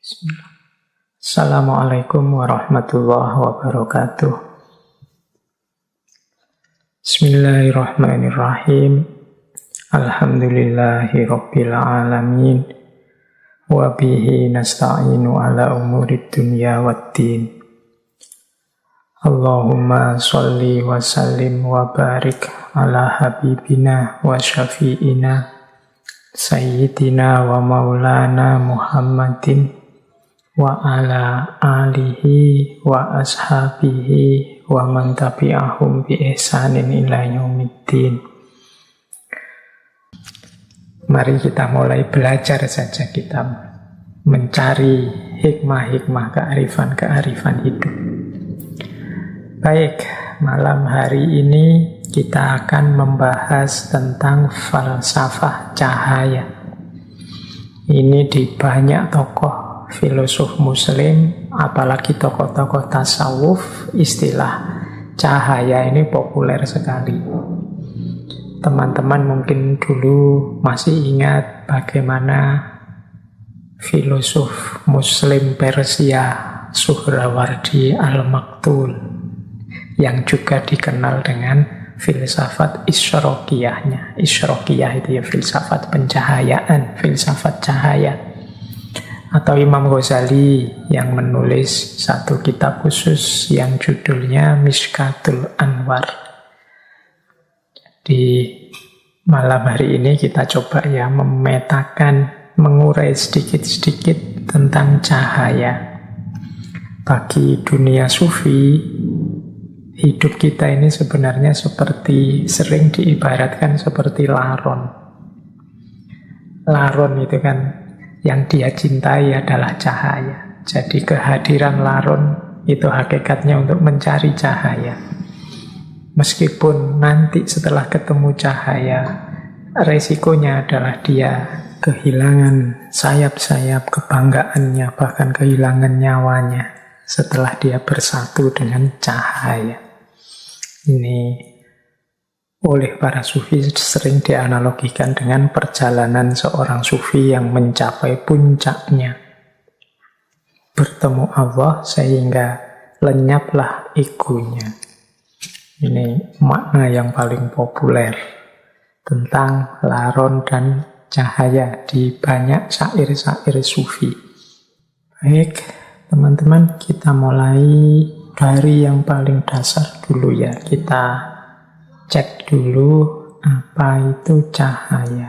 Bismillah. Assalamualaikum warahmatullahi wabarakatuh. Bismillahirrahmanirrahim. Alhamdulillahi rabbil alamin. Wa bihi nasta'inu ala umurid dunya waddin. Allahumma sholli wa sallim wa barik ala habibina wa syafi'ina sayyidina wa maulana Muhammadin wa ala alihi wa ashabihi wa man tabi'ahum bi ihsanin ila yaumiddin. Mari kita mulai belajar saja, kita mencari hikmah-hikmah kearifan-kearifan hidup. Baik, malam hari ini kita akan membahas tentang falsafah cahaya. Ini di banyak tokoh filosof muslim, apalagi tokoh-tokoh tasawuf, istilah cahaya ini populer sekali. Teman-teman mungkin dulu masih ingat bagaimana filosof muslim Persia Suhrawardi Al-Maktul yang juga dikenal dengan filsafat Isyraqiyahnya. Isyraqiyah itu ya filsafat pencahayaan, filsafat cahaya. Atau Imam Ghazali yang menulis satu kitab khusus yang judulnya Mishkatul Anwar. Di malam hari ini kita coba ya memetakan, mengurai sedikit-sedikit tentang cahaya. Bagi dunia sufi, hidup kita ini sebenarnya sering diibaratkan seperti laron. Laron itu kan yang dia cintai adalah cahaya. Jadi kehadiran laron itu hakikatnya untuk mencari cahaya. Meskipun nanti setelah ketemu cahaya, resikonya adalah dia kehilangan sayap-sayap kebanggaannya, bahkan kehilangan nyawanya setelah dia bersatu dengan cahaya. Ini oleh para sufi sering dianalogikan dengan perjalanan seorang sufi yang mencapai puncaknya. Bertemu Allah sehingga lenyaplah egonya. Ini makna yang paling populer tentang laron dan cahaya di banyak syair-syair sufi. Baik, teman-teman, kita mulai dari yang paling dasar dulu ya. Kita cek dulu apa itu cahaya.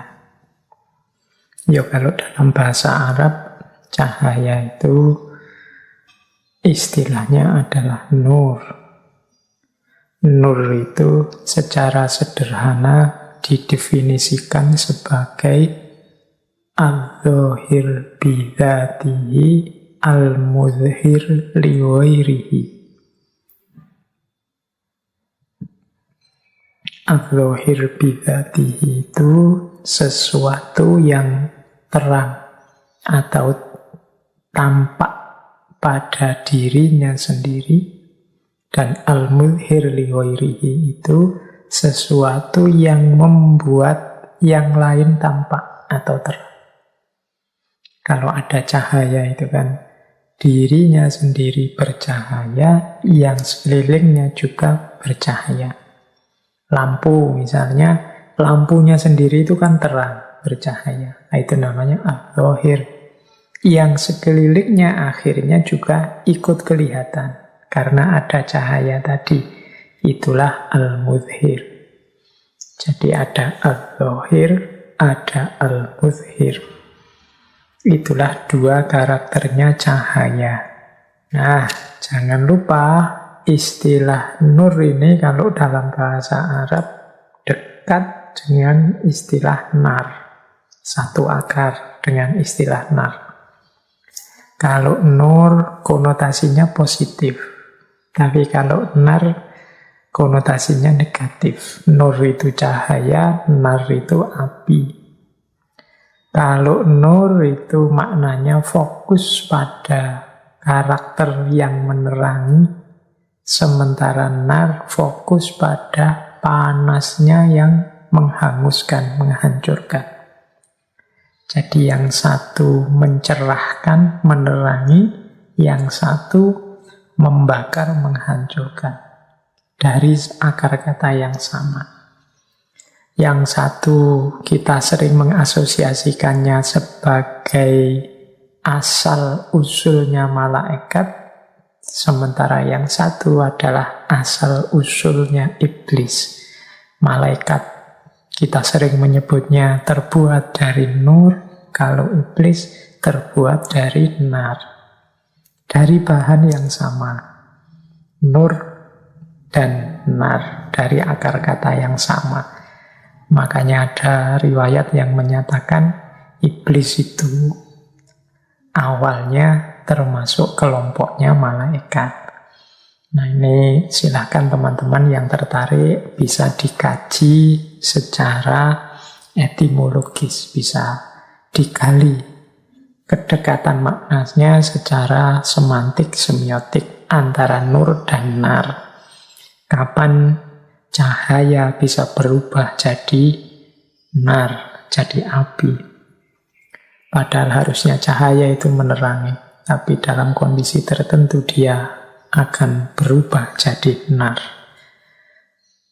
Ya, kalau dalam bahasa Arab, cahaya itu istilahnya adalah nur. Nur itu secara sederhana didefinisikan sebagai al-dhahir bidzatihi al-mudhhir li ghairihi. Al-dhahir bidzatihi itu sesuatu yang terang atau tampak pada dirinya sendiri, dan al-mudhhir li ghairihi itu sesuatu yang membuat yang lain tampak atau terang. Kalau ada cahaya itu kan dirinya sendiri bercahaya, yang sekelilingnya juga bercahaya. Lampu misalnya, lampunya sendiri itu kan terang, bercahaya. Nah, itu namanya al-dhahir. Yang sekelilingnya akhirnya juga ikut kelihatan karena ada cahaya tadi. Itulah al-mudhhir. Jadi ada al-dhahir, ada al-mudhhir. Itulah dua karakternya cahaya. Nah, jangan lupa istilah nur ini kalau dalam bahasa Arab dekat dengan istilah nar. Satu akar dengan istilah nar. Kalau nur konotasinya positif. Tapi kalau nar konotasinya negatif. Nur itu cahaya, nar itu api. Kalau nur itu maknanya fokus pada karakter yang menerangi, sementara nar fokus pada panasnya yang menghanguskan, menghancurkan. Jadi yang satu mencerahkan, menerangi, yang satu membakar, menghancurkan. Dari akar kata yang sama. Yang satu kita sering mengasosiasikannya sebagai asal usulnya malaikat, sementara yang satu adalah asal usulnya iblis. Malaikat kita sering menyebutnya terbuat dari nur, kalau iblis terbuat dari nar. Dari bahan yang sama, nur dan nar, dari akar kata yang sama. Makanya ada riwayat yang menyatakan iblis itu awalnya termasuk kelompoknya malaikat. Nah ini silahkan teman-teman yang tertarik bisa dikaji secara etimologis, bisa digali kedekatan maknanya secara semantik, semiotik antara nur dan nar. Kapan cahaya bisa berubah jadi nar, jadi api. Padahal harusnya cahaya itu menerangi, tapi dalam kondisi tertentu dia akan berubah jadi nar.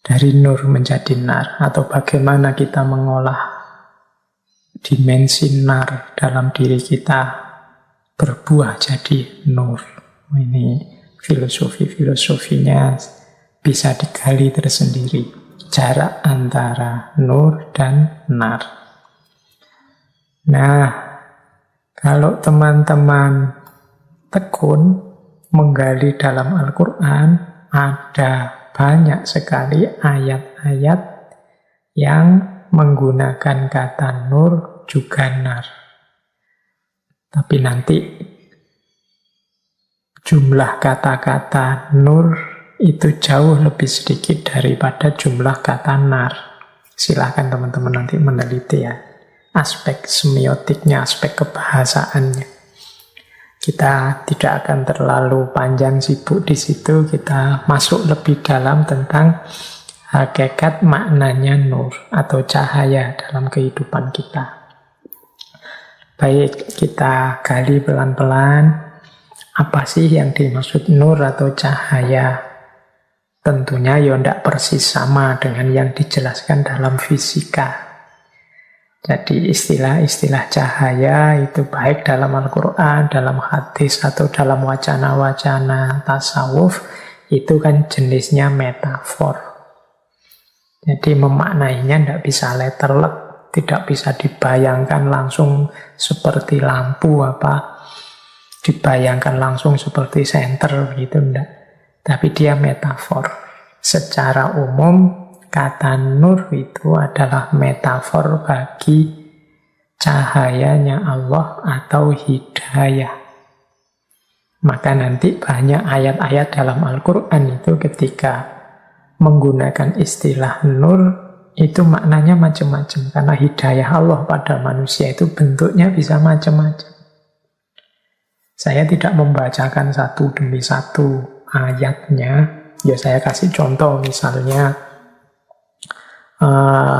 Dari nur menjadi nar. Atau bagaimana kita mengolah dimensi nar dalam diri kita berbuah jadi nur. Ini filosofinya bisa digali tersendiri. Jarak antara nur dan nar. Nah, kalau teman-teman tekun menggali dalam Al-Quran, ada banyak sekali ayat-ayat yang menggunakan kata nur juga nar. Tapi nanti jumlah kata-kata nur itu jauh lebih sedikit daripada jumlah kata nar. Silahkan teman-teman nanti meneliti ya. Aspek semiotiknya, aspek kebahasaannya. Kita tidak akan terlalu panjang sibuk di situ, kita masuk lebih dalam tentang hakikat maknanya nur atau cahaya dalam kehidupan kita. Baik, kita gali pelan-pelan apa sih yang dimaksud nur atau cahaya. Tentunya ya tidak persis sama dengan yang dijelaskan dalam fisika. Jadi istilah-istilah cahaya itu baik dalam Al-Quran, dalam hadis, atau dalam wacana-wacana tasawuf, itu kan jenisnya metafor. Jadi memaknainya tidak bisa letterlek, tidak bisa dibayangkan langsung seperti lampu dibayangkan langsung seperti senter gitu, enggak. Tapi dia metafor. Secara umum, kata nur itu adalah metafor bagi cahayanya Allah atau hidayah. Maka nanti banyak ayat-ayat dalam Al-Quran itu ketika menggunakan istilah nur, itu maknanya macam-macam. Karena hidayah Allah pada manusia itu bentuknya bisa macam-macam. Saya tidak membacakan satu demi satu ayatnya. Ya saya kasih contoh misalnya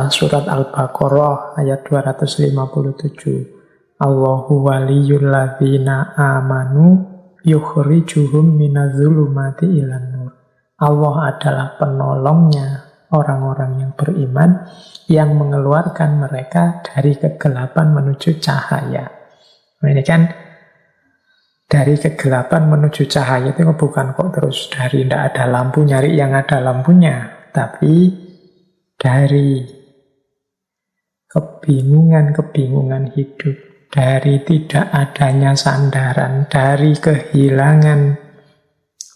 surat Al-Baqarah ayat 257. Allahu waliyul ladzina amanu yukhrijuhum minadh-dhulumati ilan nur. Allah adalah penolongnya orang-orang yang beriman yang mengeluarkan mereka dari kegelapan menuju cahaya. Nah, ini kan dari kegelapan menuju cahaya itu bukan kok terus dari tidak ada lampu nyari yang ada lampunya, tapi dari kebingungan hidup, dari tidak adanya sandaran, dari kehilangan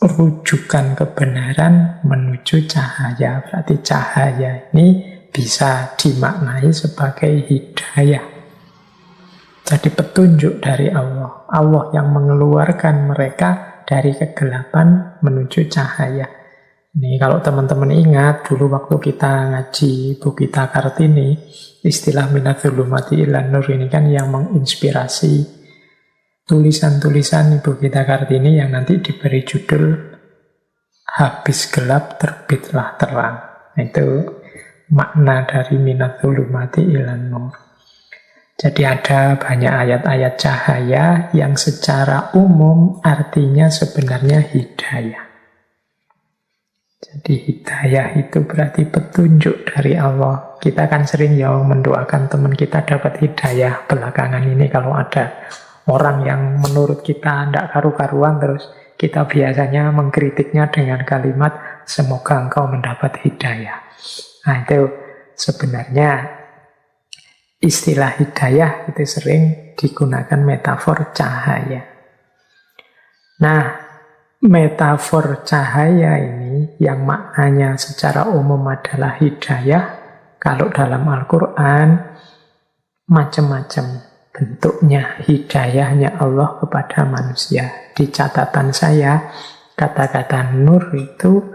rujukan kebenaran menuju cahaya. Berarti cahaya ini bisa dimaknai sebagai hidayah. Jadi petunjuk dari Allah. Allah yang mengeluarkan mereka dari kegelapan menuju cahaya. Ini kalau teman-teman ingat, dulu waktu kita ngaji Ibu Gita Kartini, istilah minadh-dhulumati ilan nur ini kan yang menginspirasi tulisan-tulisan Ibu Gita Kartini yang nanti diberi judul Habis Gelap Terbitlah Terang. Itu makna dari minadh-dhulumati ilan nur. Jadi ada banyak ayat-ayat cahaya yang secara umum artinya sebenarnya hidayah. Jadi hidayah itu berarti petunjuk dari Allah. Kita kan sering ya mendoakan teman kita dapat hidayah belakangan ini. Kalau ada orang yang menurut kita tidak karu-karuan, terus kita biasanya mengkritiknya dengan kalimat, semoga engkau mendapat hidayah. Nah itu sebenarnya istilah hidayah itu sering digunakan metafor cahaya. Nah, metafor cahaya ini yang maknanya secara umum adalah hidayah, kalau dalam Al-Quran macam-macam bentuknya hidayahnya Allah kepada manusia. Di catatan saya, kata-kata nur itu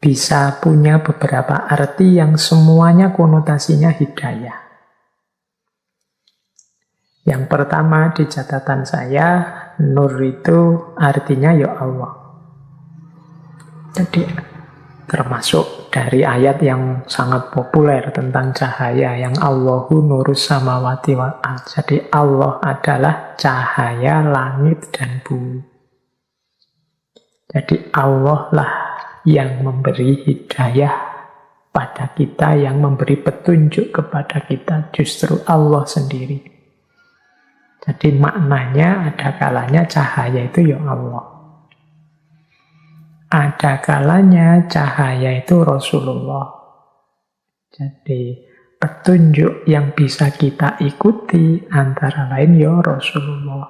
bisa punya beberapa arti yang semuanya konotasinya hidayah. Yang pertama di catatan saya, nur itu artinya ya Allah. Jadi termasuk dari ayat yang sangat populer tentang cahaya, yang Allahu nurus samawati wal ardh. Jadi Allah adalah cahaya langit dan bumi. Jadi Allah lah yang memberi hidayah pada kita, yang memberi petunjuk kepada kita, justru Allah sendiri. Jadi maknanya ada kalanya cahaya itu ya Allah. Ada kalanya cahaya itu Rasulullah. Jadi petunjuk yang bisa kita ikuti antara lain ya Rasulullah.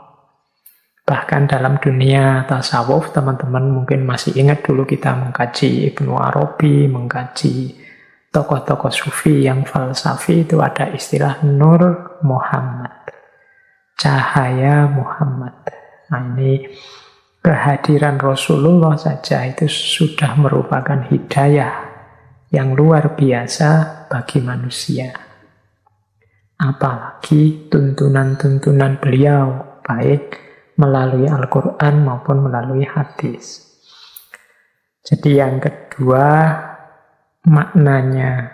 Bahkan dalam dunia tasawuf, teman-teman mungkin masih ingat dulu kita mengkaji Ibnu Arabi, mengkaji tokoh-tokoh sufi yang falsafi, itu ada istilah Nur Muhammad. Cahaya Muhammad. Nah ini kehadiran Rasulullah saja itu sudah merupakan hidayah yang luar biasa bagi manusia. Apalagi tuntunan-tuntunan beliau, baik melalui Al-Quran maupun melalui hadis. Jadi yang kedua, maknanya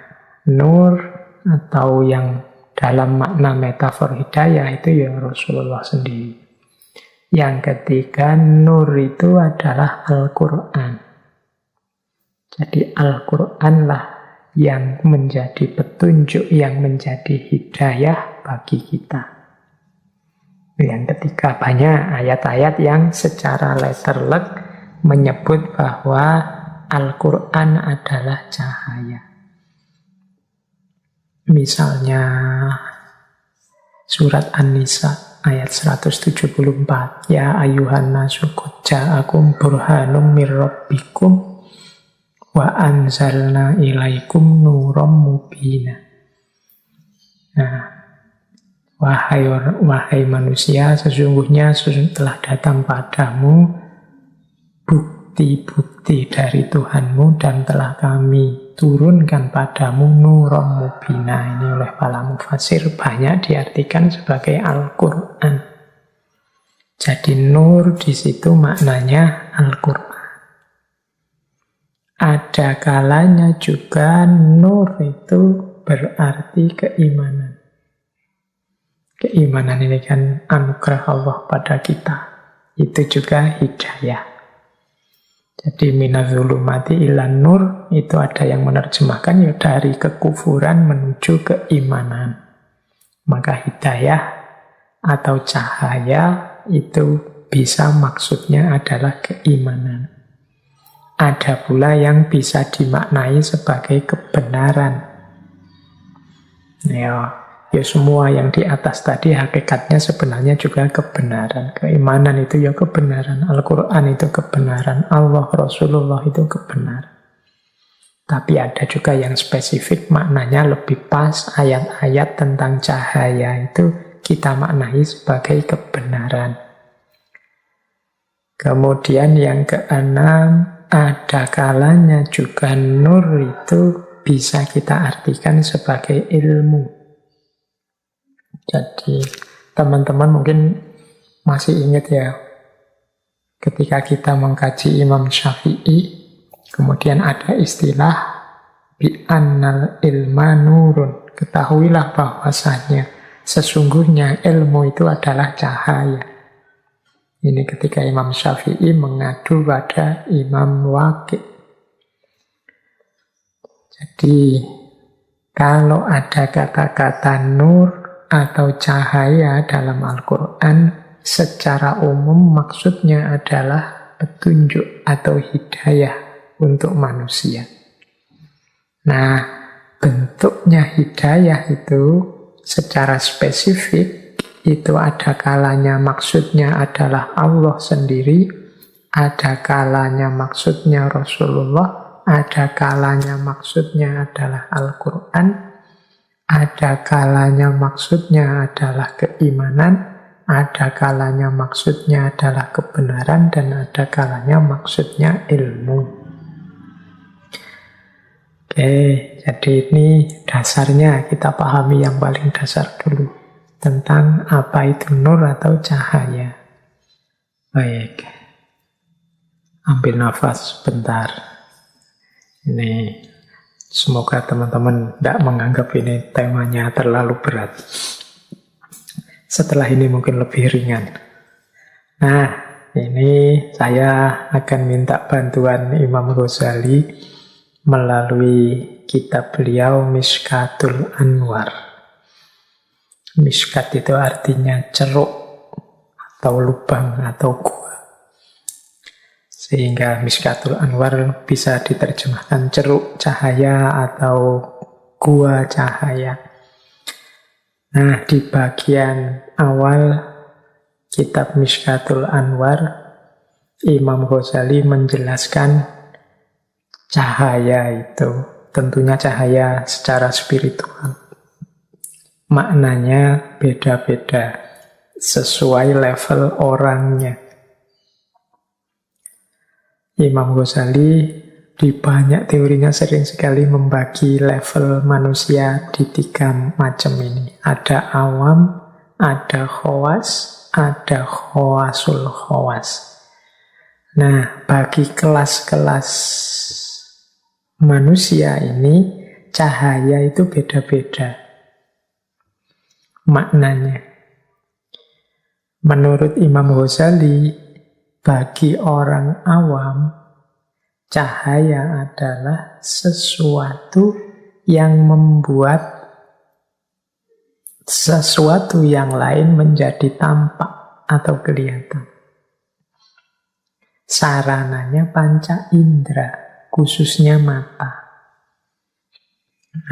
nur atau yang dalam makna metafor hidayah itu ya Rasulullah sendiri. Yang ketiga, nur itu adalah Al-Quran. Jadi Al-Quran lah yang menjadi petunjuk, yang menjadi hidayah bagi kita. Yang ketiga, banyak ayat-ayat yang secara letterlek menyebut bahwa Al-Quran adalah cahaya. Misalnya surat An-Nisa ayat 174. Ya ayuhan nasu qad ja'akum burhanum mir rabbikum wa anzalna ilaikum nuram mubina. Nah, wahai manusia, sesungguhnya telah datang padamu bukti-bukti dari Tuhanmu dan telah kami turunkan padamu nuram mubina. Ini oleh para mufasir banyak diartikan sebagai Al-Quran. Jadi nur di situ maknanya Al-Quran. Ada kalanya juga nur itu berarti keimanan. Keimanan ini kan anugerah Allah pada kita. Itu juga hidayah. Jadi minazulumati ilan nur, itu ada yang menerjemahkan ya dari kekufuran menuju keimanan. Maka hidayah atau cahaya itu bisa maksudnya adalah keimanan. Ada pula yang bisa dimaknai sebagai kebenaran. Ya semua yang di atas tadi hakikatnya sebenarnya juga kebenaran. Keimanan itu ya kebenaran. Al-Quran itu kebenaran. Allah, Rasulullah itu kebenaran. Tapi ada juga yang spesifik maknanya lebih pas. Ayat-ayat tentang cahaya itu kita maknai sebagai kebenaran. Kemudian yang keenam, ada kalanya juga nur itu bisa kita artikan sebagai ilmu. Jadi teman-teman mungkin masih ingat ya, ketika kita mengkaji Imam Syafi'i, kemudian ada istilah bi'annal ilma nurun. Ketahuilah bahwasanya Sesungguhnya ilmu itu adalah cahaya. Ini ketika Imam Syafi'i mengadu pada Imam Waqi'. Jadi, kalau ada kata-kata nur atau cahaya dalam Al-Quran, secara umum maksudnya adalah petunjuk atau hidayah untuk manusia. Nah, bentuknya hidayah itu secara spesifik itu ada kalanya maksudnya adalah Allah sendiri, ada kalanya maksudnya Rasulullah, ada kalanya maksudnya adalah Al-Quran, ada kalanya maksudnya adalah keimanan, ada kalanya maksudnya adalah kebenaran, dan ada kalanya maksudnya ilmu. Oke, jadi ini dasarnya, kita pahami yang paling dasar dulu tentang apa itu nur atau cahaya. Baik, ambil nafas bentar. Ini semoga teman-teman tidak menganggap ini temanya terlalu berat. Setelah ini mungkin lebih ringan. Nah, ini saya akan minta bantuan Imam Ghazali melalui kitab beliau Mishkatul Anwar. Mishkat itu artinya ceruk atau lubang atau gua. Sehingga Mishkatul Anwar bisa diterjemahkan ceruk cahaya atau gua cahaya. Nah, di bagian awal kitab Mishkatul Anwar, Imam Ghazali menjelaskan cahaya itu tentunya cahaya secara spiritual. Maknanya beda-beda sesuai level orangnya. Imam Ghazali di banyak teorinya sering sekali membagi level manusia di 3 macam ini. Ada awam, ada khawas, ada khawasul khawas. Nah, bagi kelas-kelas manusia ini, cahaya itu beda-beda maknanya. Menurut Imam Ghazali, bagi orang awam, cahaya adalah sesuatu yang membuat sesuatu yang lain menjadi tampak atau kelihatan. Sarananya panca indera, khususnya mata.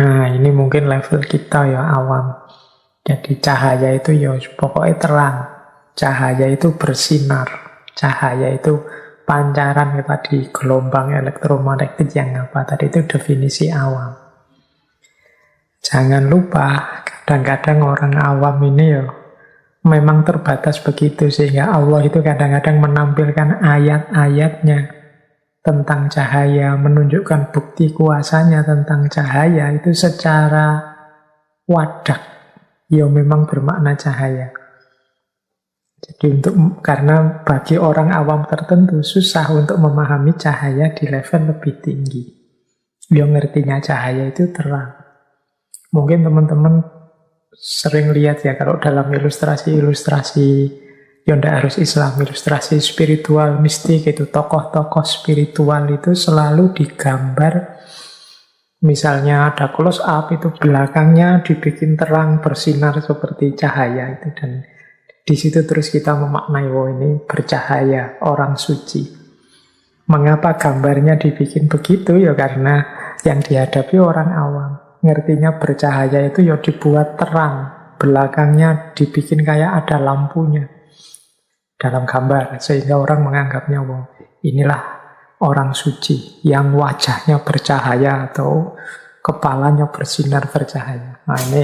Nah, ini mungkin level kita ya awam. Jadi cahaya itu ya pokoknya terang. Cahaya itu bersinar. Cahaya itu pancaran tadi, gelombang elektromagnetik yang apa tadi, itu definisi awam. Jangan lupa, kadang-kadang orang awam ini ya memang terbatas begitu, sehingga Allah itu kadang-kadang menampilkan ayat-ayatnya tentang cahaya, menunjukkan bukti kuasanya tentang cahaya itu secara wadah. Ya memang bermakna cahaya. Jadi karena bagi orang awam tertentu susah untuk memahami cahaya di level lebih tinggi. Dia ngertinya cahaya itu terang. Mungkin teman-teman sering lihat ya kalau dalam ilustrasi-ilustrasi, ya tidak harus Islam, ilustrasi spiritual, mistik itu, tokoh-tokoh spiritual itu selalu digambar. Misalnya ada close up itu belakangnya dibikin terang bersinar seperti cahaya itu, dan di situ terus kita memaknai, oh ini bercahaya, orang suci. Mengapa gambarnya dibikin begitu? Ya karena yang dihadapi orang awam. Ngertinya bercahaya itu ya dibuat terang, belakangnya dibikin kayak ada lampunya dalam gambar, sehingga orang menganggapnya, wow, inilah orang suci yang wajahnya bercahaya atau kepalanya bersinar bercahaya. Nah, ini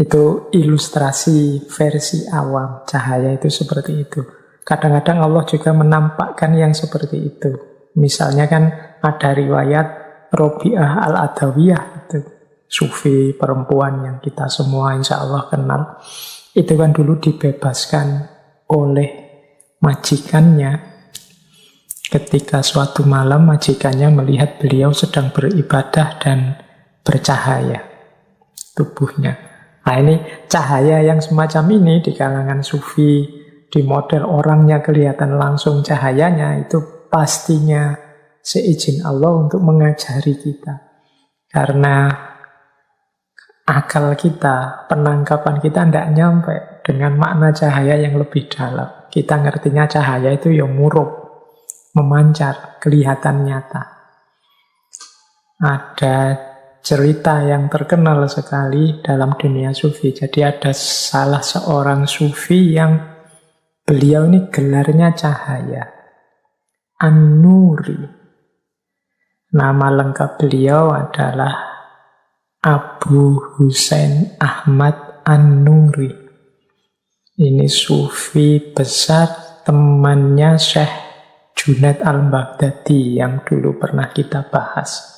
itu ilustrasi versi awam. Cahaya itu seperti itu. Kadang-kadang Allah juga menampakkan yang seperti itu. Misalnya kan ada riwayat Robi'ah Al-Adawiyah, itu sufi perempuan yang kita semua insya Allah kenal. Itu kan dulu dibebaskan oleh majikannya. Ketika suatu malam majikannya melihat beliau sedang beribadah dan bercahaya tubuhnya. Nah ini cahaya yang semacam ini di kalangan sufi, di model orangnya kelihatan langsung cahayanya, itu pastinya seizin Allah untuk mengajari kita. Karena akal kita, penangkapan kita tidak nyampe dengan makna cahaya yang lebih dalam. Kita ngertinya cahaya itu yang murub, memancar, kelihatan nyata. Ada cerita yang terkenal sekali dalam dunia sufi. Jadi ada salah seorang sufi yang beliau ini gelarnya cahaya, An-Nuri. Nama lengkap beliau adalah Abu Husain Ahmad An-Nuri. Ini sufi besar, temannya Syekh Junaid Al-Baghdadi yang dulu pernah kita bahas.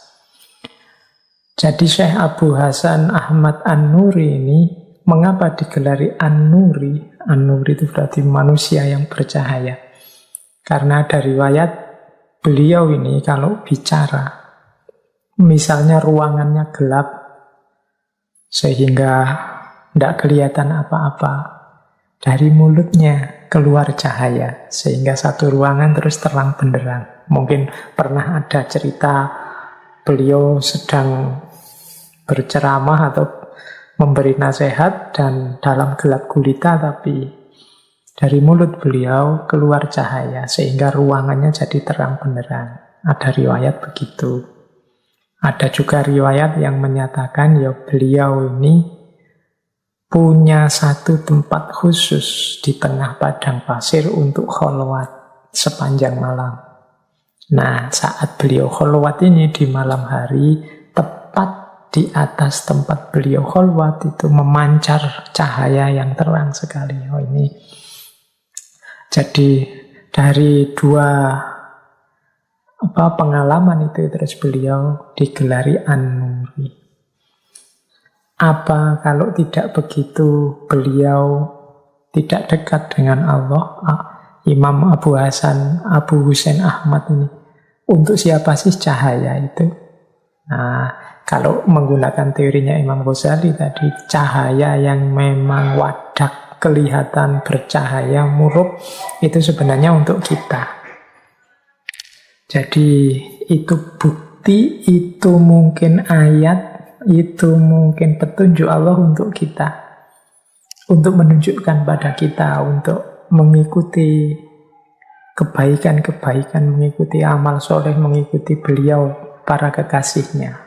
Jadi Syekh Abu Hasan Ahmad An-Nuri ini, mengapa digelari An-Nuri? An-Nuri itu berarti manusia yang bercahaya. Karena ada riwayat beliau ini kalau bicara, misalnya ruangannya gelap, sehingga tidak kelihatan apa-apa, dari mulutnya keluar cahaya, sehingga satu ruangan terus terang benderang. Mungkin pernah ada cerita beliau sedang berceramah atau memberi nasihat dan dalam gelap gulita, tapi dari mulut beliau keluar cahaya sehingga ruangannya jadi terang benderang. Ada riwayat begitu. Ada juga riwayat yang menyatakan ya beliau ini punya satu tempat khusus di tengah padang pasir untuk kholwat sepanjang malam. Nah, saat beliau kholwat ini di malam hari, tepat di atas tempat beliau kholwat itu memancar cahaya yang terang sekali. Oh ini. Jadi dari dua pengalaman itu terus beliau digelari An-Nuri. Apa kalau tidak begitu beliau tidak dekat dengan Allah? Imam Abu Husain Ahmad ini, untuk siapa sih cahaya itu? Nah, kalau menggunakan teorinya Imam Ghazali tadi, cahaya yang memang wadak, kelihatan bercahaya, murub, itu sebenarnya untuk kita. Jadi itu bukti, itu mungkin ayat, itu mungkin petunjuk Allah untuk kita. Untuk menunjukkan pada kita, untuk mengikuti kebaikan-kebaikan, mengikuti amal soleh, mengikuti beliau, para kekasihnya.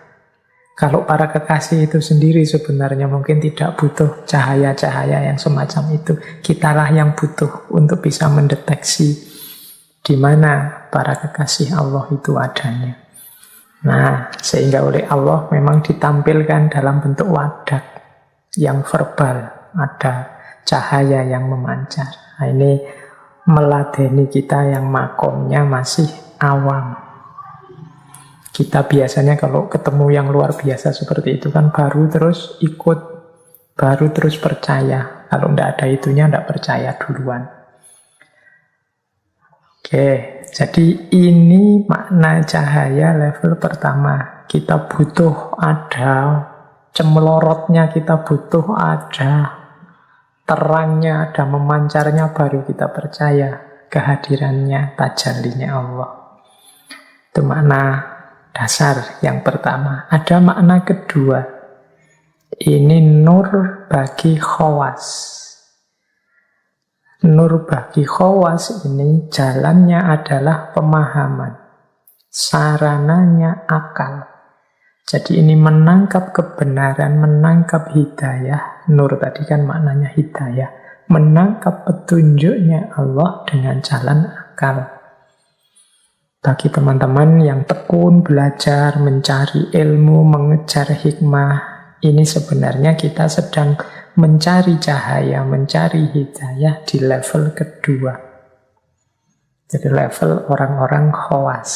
Kalau para kekasih itu sendiri sebenarnya mungkin tidak butuh cahaya-cahaya yang semacam itu. Kitalah yang butuh untuk bisa mendeteksi di mana para kekasih Allah itu adanya. Nah, sehingga oleh Allah memang ditampilkan dalam bentuk wadak yang verbal, ada cahaya yang memancar. Nah, ini meladeni kita yang makomnya masih awam. Kita biasanya kalau ketemu yang luar biasa seperti itu kan baru terus ikut, baru terus percaya. Kalau tidak ada itunya tidak percaya duluan. Oke, jadi ini makna cahaya level pertama. Kita butuh ada cemelorotnya, kita butuh ada terangnya, ada memancarnya, baru kita percaya kehadirannya, tajallinya Allah. Itu makna dasar yang pertama. Ada makna kedua. Ini nur bagi khawas. Nur bagi khawas ini jalannya adalah pemahaman. Sarananya akal. Jadi ini menangkap kebenaran, menangkap hidayah. Nur tadi kan maknanya hidayah. Menangkap petunjuknya Allah dengan jalan akal. Bagi teman-teman yang tekun belajar, mencari ilmu, mengejar hikmah, ini sebenarnya kita sedang mencari cahaya, mencari hidayah di level kedua. Jadi level orang-orang khawas.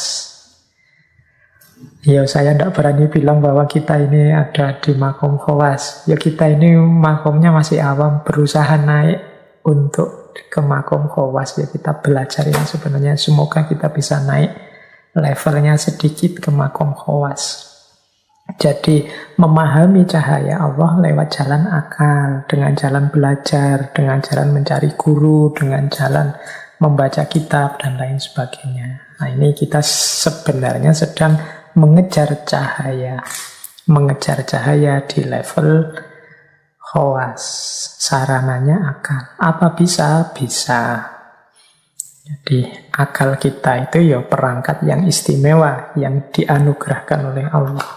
Ya saya tidak berani bilang bahwa kita ini ada di makom khawas. Ya kita ini makomnya masih awam, berusaha naik untuk ke makom khawas. Ya kita belajar yang sebenarnya semoga kita bisa naik levelnya sedikit ke makom khawas. Jadi memahami cahaya Allah lewat jalan akal, dengan jalan belajar, dengan jalan mencari guru, dengan jalan membaca kitab, dan lain sebagainya. Nah, ini kita sebenarnya sedang mengejar cahaya. Mengejar cahaya di level khawas. Sarananya akal. Apa bisa? Bisa. Jadi akal kita itu ya perangkat yang istimewa, yang dianugerahkan oleh Allah.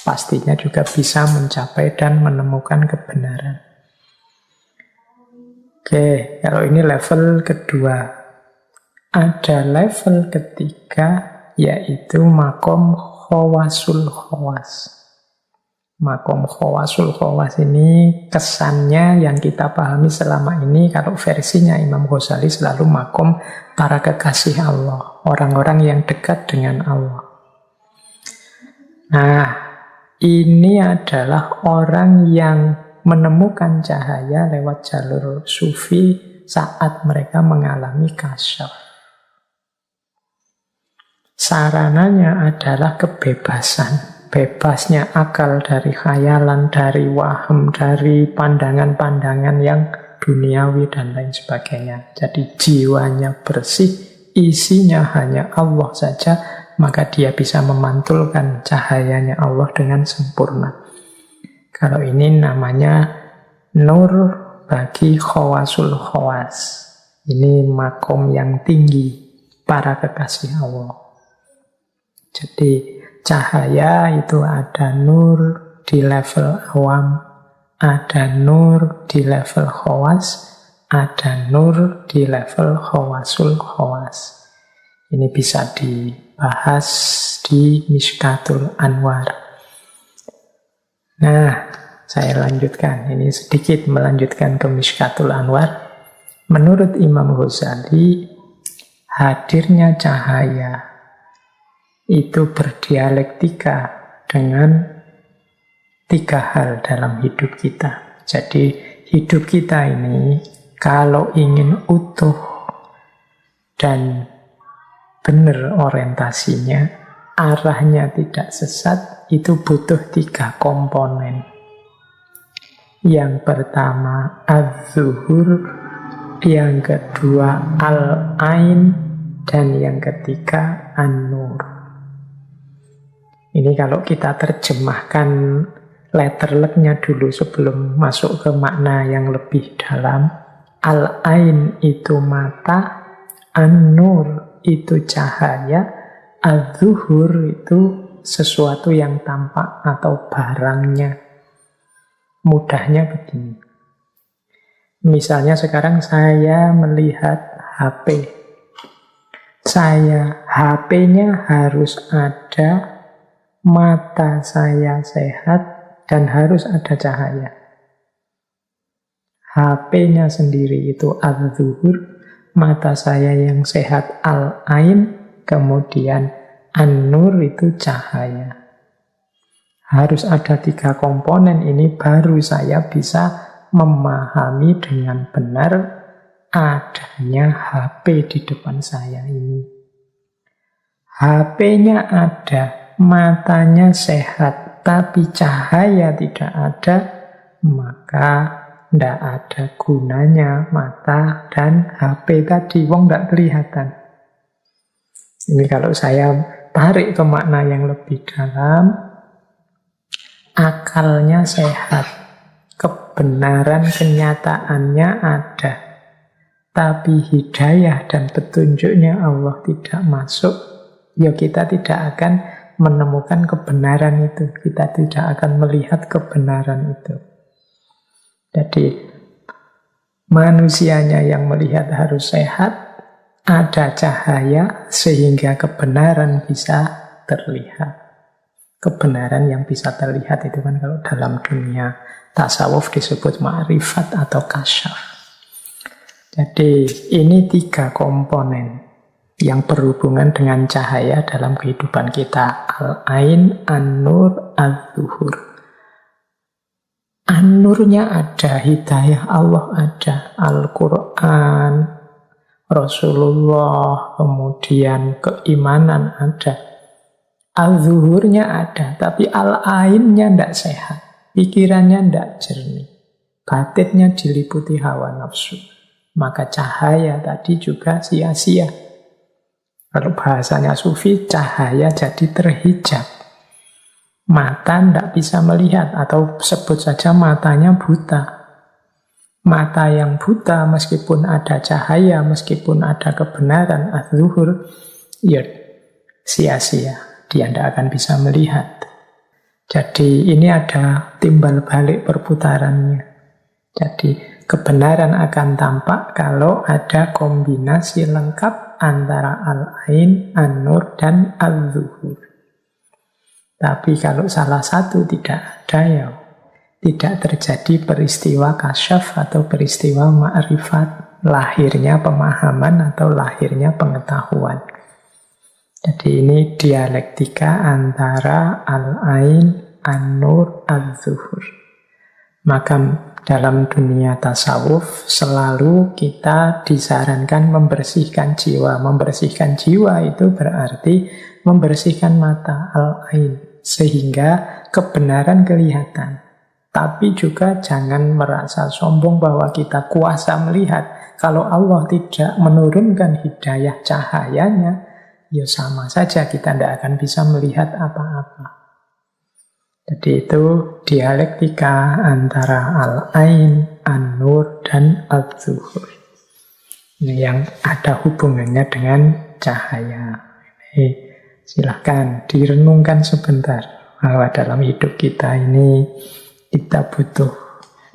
Pastinya juga bisa mencapai dan menemukan kebenaran. Oke, kalau ini level kedua. Ada level ketiga, yaitu makom khawasul khawas. Makom khawasul khawas ini kesannya yang kita pahami selama ini, kalau versinya Imam Ghazali selalu makom para kekasih Allah, orang-orang yang dekat dengan Allah. Nah, ini adalah orang yang menemukan cahaya lewat jalur sufi saat mereka mengalami kasyaf. Sarananya adalah kebebasan. Bebasnya akal dari khayalan, dari waham, dari pandangan-pandangan yang duniawi dan lain sebagainya. Jadi jiwanya bersih, isinya hanya Allah saja, maka dia bisa memantulkan cahayanya Allah dengan sempurna. Kalau ini namanya nur bagi khawasul khawas. Ini makom yang tinggi para kekasih Allah. Jadi cahaya itu ada nur di level awam, ada nur di level khawas, ada nur di level khawasul khawas. Ini bisa dibahas di Mishkatul Anwar. Nah, saya lanjutkan. Ini sedikit melanjutkan ke Mishkatul Anwar. Menurut Imam Ghazali, hadirnya cahaya itu berdialektika dengan tiga hal dalam hidup kita. Jadi hidup kita ini kalau ingin utuh dan benar orientasinya, arahnya tidak sesat, itu butuh tiga komponen. Yang pertama az-zuhur, yang kedua al-ain, dan yang ketiga an-nur. Ini kalau kita terjemahkan letterleknya dulu sebelum masuk ke makna yang lebih dalam. Al-ain itu mata, an-nur itu cahaya, az-zuhur itu sesuatu yang tampak atau barangnya. Mudahnya begini. Misalnya sekarang saya melihat HP. HP-nya harus ada, mata saya sehat, dan harus ada cahaya. HP-nya sendiri itu az-zuhur, mata saya yang sehat al-ain, kemudian an-nur itu cahaya. Harus ada tiga komponen ini baru saya bisa memahami dengan benar adanya HP di depan saya ini. HP-nya ada, matanya sehat, tapi cahaya tidak ada, maka tidak ada gunanya mata dan HP tadi, wong tidak kelihatan. Ini kalau saya tarik ke makna yang lebih dalam, akalnya sehat, kebenaran kenyataannya ada, tapi hidayah dan petunjuknya Allah tidak masuk, ya kita tidak akan menemukan kebenaran itu, kita tidak akan melihat kebenaran itu. Jadi manusianya yang melihat harus sehat, ada cahaya sehingga kebenaran bisa terlihat. Kebenaran yang bisa terlihat itu kan kalau dalam dunia tasawuf disebut ma'rifat atau kasyaf. Jadi ini tiga komponen yang berhubungan dengan cahaya dalam kehidupan kita. Al-ain, an-nur, az-zuhur. An-nurnya ada, hidayah Allah ada, Al-Quran, Rasulullah, kemudian keimanan ada. Al-zuhurnya ada, tapi al-ainnya tidak sehat. Pikirannya tidak jernih. Batinnya diliputi hawa nafsu. Maka cahaya tadi juga sia-sia. Kalau bahasanya sufi, cahaya jadi terhijab. Mata tidak bisa melihat, atau sebut saja matanya buta. Mata yang buta meskipun ada cahaya, meskipun ada kebenaran, az-zuhur, ya sia-sia. Dia tidak akan bisa melihat. Jadi ini ada timbal balik perputarannya. Jadi kebenaran akan tampak kalau ada kombinasi lengkap antara al-ain, an-nur, dan al-zuhur. Tapi kalau salah satu tidak ada, ya tidak terjadi peristiwa kasyaf atau peristiwa ma'rifat, lahirnya pemahaman atau lahirnya pengetahuan. Jadi ini dialektika antara al-ain, an-nur, al-zuhur. Maka dalam dunia tasawuf selalu kita disarankan membersihkan jiwa. Membersihkan jiwa itu berarti membersihkan mata, al-ain, sehingga kebenaran kelihatan. Tapi juga jangan merasa sombong bahwa kita kuasa melihat. Kalau Allah tidak menurunkan hidayah cahayanya, ya sama saja kita tidak akan bisa melihat apa-apa. Jadi itu dialektika antara al-ain, an-nur, dan al-zuhur. Ini yang ada hubungannya dengan cahaya. Silahkan direnungkan sebentar bahwa dalam hidup kita ini kita butuh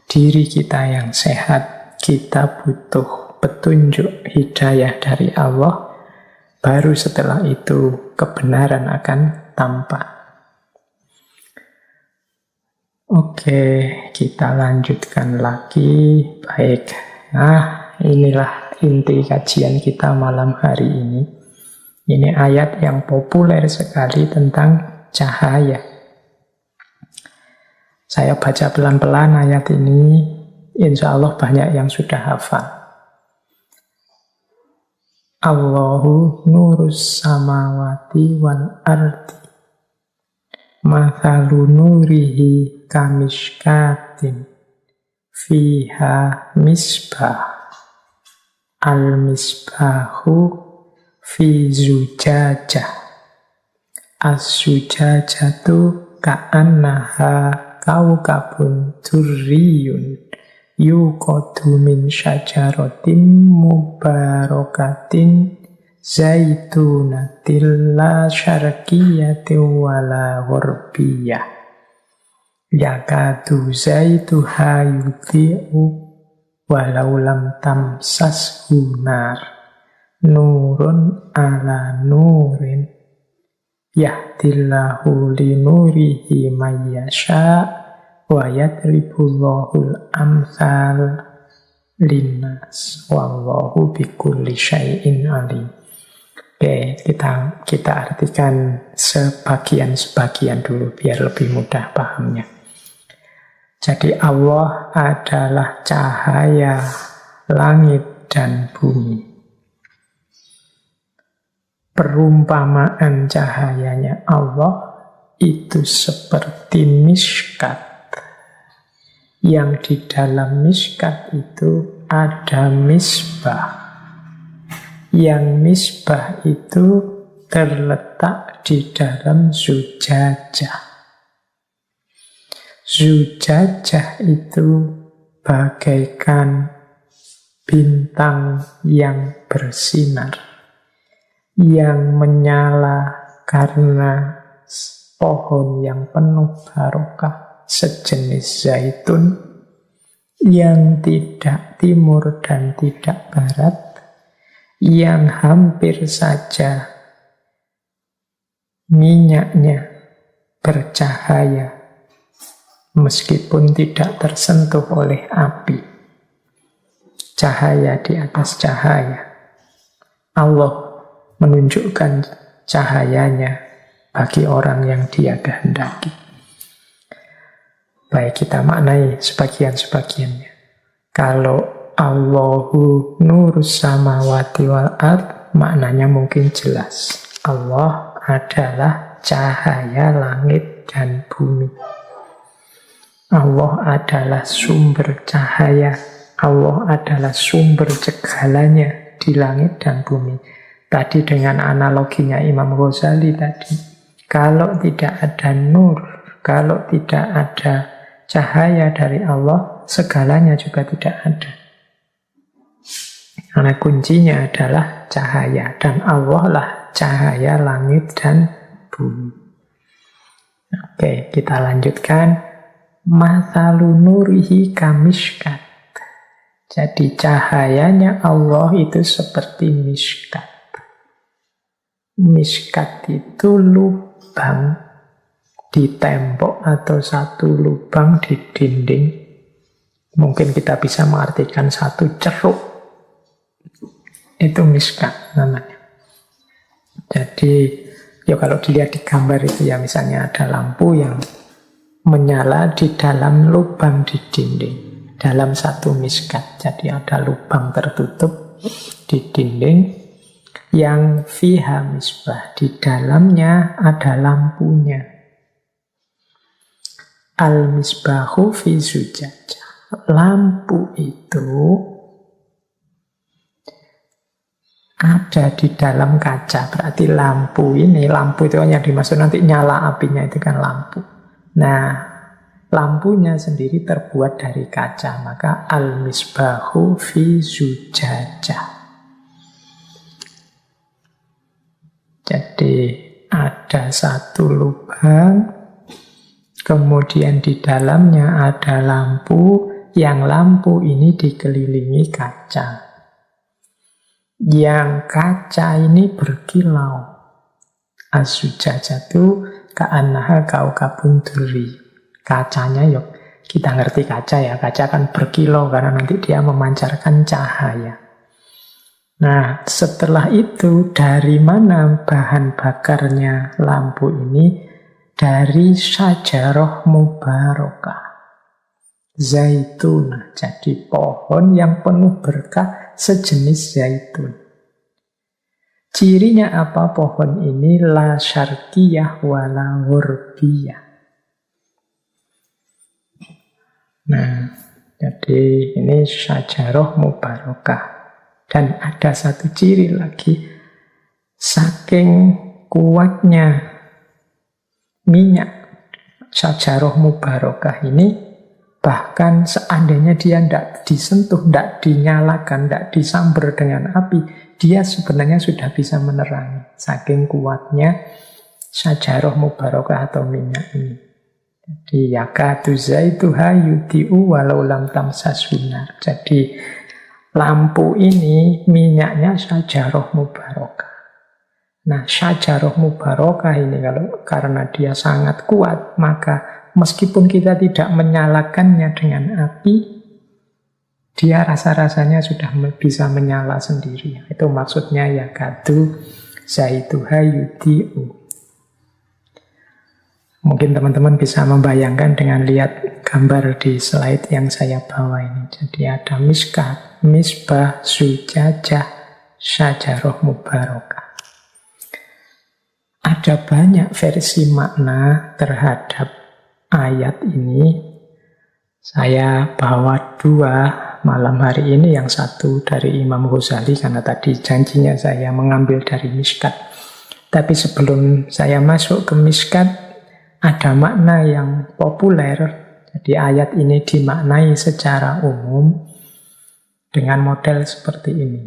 diri kita yang sehat, kita butuh petunjuk hidayah dari Allah. Baru setelah itu kebenaran akan tampak. Oke, kita lanjutkan lagi. Baik, nah inilah inti kajian kita malam hari ini. Ini ayat yang populer sekali tentang cahaya. Saya baca pelan-pelan ayat ini, insya Allah banyak yang sudah hafal. Allahu nurus samawati wal ardi mathalu nurihi kamishkatin fiha misbah al misbahu fi zujajah as-zujajatu ka'annaha kaukabun durriyun yuqadu min syajaratin mubarakatin zaitunatil la syarqiyatin wala ghurbiyah yakadu zaituha yudhi'u walau lam tamsashu nar nurun ala nurin yahdillahu linurihi mayyasha' wa yadribullahul amsal linnas wallahu bikulli syai'in alim. Oke, kita artikan sebagian-sebagian dulu biar lebih mudah pahamnya. Jadi Allah adalah cahaya langit dan bumi. Perumpamaan cahayanya Allah itu seperti miskat. Yang di dalam miskat itu ada misbah. Yang misbah itu terletak di dalam zujajah. Zujajah itu bagaikan bintang yang bersinar, yang menyala karena pohon yang penuh barokah, sejenis zaitun yang tidak timur dan tidak barat, yang hampir saja minyaknya bercahaya meskipun tidak tersentuh oleh api. Cahaya di atas cahaya. Allah menunjukkan cahayanya bagi orang yang Dia kehendaki. Baik, kita maknai sebagian-sebagiannya. Kalau Allahu nurus samawati wal ard, maknanya mungkin jelas. Allah adalah cahaya langit dan bumi. Allah adalah sumber cahaya. Allah adalah sumber segalanya di langit dan bumi. Tadi dengan analoginya Imam Ghazali tadi, kalau tidak ada nur, kalau tidak ada cahaya dari Allah, segalanya juga tidak ada. Karena kuncinya adalah cahaya, dan Allah lah cahaya langit dan bumi. Oke, kita lanjutkan. Mathalu nurihi kamishkat. Jadi cahayanya Allah itu seperti miskat. Miskat itu lubang di tembok atau satu lubang di dinding. Mungkin kita bisa mengartikan satu ceruk. Itu miskat namanya. Jadi, ya kalau dilihat di gambar itu ya misalnya ada lampu yang menyala di dalam lubang di dinding, dalam satu miskat. Jadi ada lubang tertutup di dinding yang fiha misbah, di dalamnya ada lampunya. Al-misbahu fi zujajah. Lampu itu ada di dalam kaca. Berarti lampu itu yang dimaksud nanti nyala apinya itu kan lampu. Nah, lampunya sendiri terbuat dari kaca. Maka al-misbahu fi zujajah. Jadi ada satu lubang, kemudian di dalamnya ada lampu, yang lampu ini dikelilingi kaca. Yang kaca ini berkilau. Az-zujajah itu ka'annaha kaukabun durri. Kacanya yuk, kita ngerti kaca ya, kaca kan berkilau karena nanti dia memancarkan cahaya. Nah, setelah itu dari mana bahan bakarnya lampu ini? Dari syajarah mubarakah, zaitun. Jadi pohon yang penuh berkah sejenis zaitun. Cirinya apa pohon ini? La syarqiyah wala ghurbiyah. Nah, jadi ini syajarah mubarakah. Dan ada satu ciri lagi, saking kuatnya minyak syajarah mubarakah ini, bahkan seandainya dia tidak disentuh, tidak dinyalakan, tidak disambar dengan api, dia sebenarnya sudah bisa menerangi. Saking kuatnya syajarah mubarakah atau minyak ini. Jadi yakatu zaituha yudhi'u walau lam tamsasunar. Jadi lampu ini minyaknya syajarah mubarakah. Nah, syajarah mubarakah ini karena dia sangat kuat, maka meskipun kita tidak menyalakannya dengan api, dia rasa-rasanya sudah bisa menyala sendiri. Itu maksudnya yakatu zaituha yudhi'u. Mungkin teman-teman bisa membayangkan dengan lihat gambar di slide yang saya bawa ini. Jadi ada miskat, misbah, zujajah, syajarah mubarakah. Ada banyak versi makna terhadap ayat ini. Saya bawa dua malam hari ini, yang satu dari Imam Ghazali karena tadi janjinya saya mengambil dari miskat. Tapi sebelum saya masuk ke miskat, ada makna yang populer. Jadi ayat ini dimaknai secara umum dengan model seperti ini.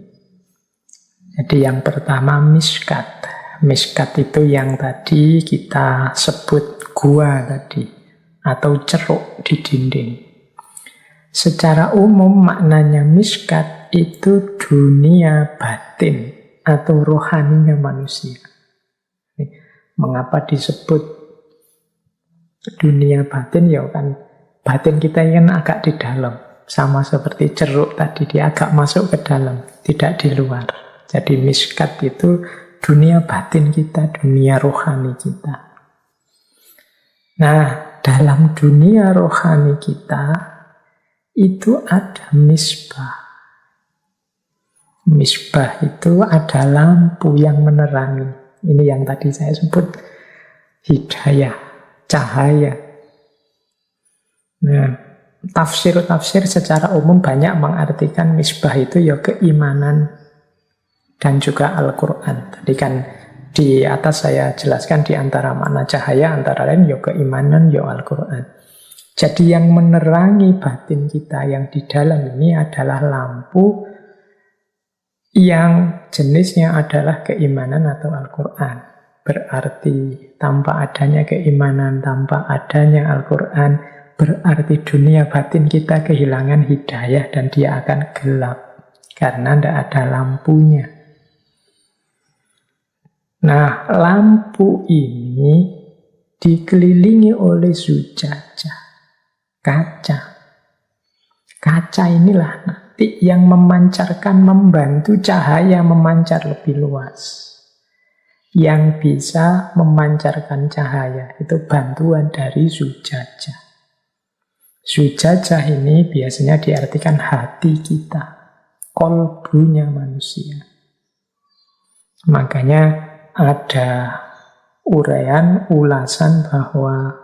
Jadi yang pertama miskat. Miskat itu yang tadi kita sebut gua tadi, atau ceruk di dinding. Secara umum maknanya miskat itu dunia batin atau rohaninya manusia. Mengapa disebut dunia batin? Ya kan batin kita kan agak di dalam. Sama seperti ceruk tadi, dia agak masuk ke dalam, tidak di luar. Jadi miskat itu dunia batin kita, dunia rohani kita. Nah, dalam dunia rohani kita itu ada misbah. Misbah itu ada lampu yang menerangi. Ini yang tadi saya sebut hidayah, cahaya. Nah, tafsir-tafsir secara umum banyak mengartikan misbah itu ya keimanan dan juga Al-Quran. Tadi kan di atas saya jelaskan di antara makna cahaya, antara lain ya keimanan, ya Al-Quran. Jadi yang menerangi batin kita yang di dalam ini adalah lampu yang jenisnya adalah keimanan atau Al-Quran. Berarti tanpa adanya keimanan, tanpa adanya Al-Quran, berarti dunia batin kita kehilangan hidayah dan dia akan gelap. Karena tidak ada lampunya. Nah, lampu ini dikelilingi oleh zujajah, kaca. Kaca inilah nanti yang memancarkan, membantu cahaya memancar lebih luas. Yang bisa memancarkan cahaya itu bantuan dari zujajah. Zujajah ini biasanya diartikan hati kita, kolbunya manusia. Makanya ada uraian, ulasan bahwa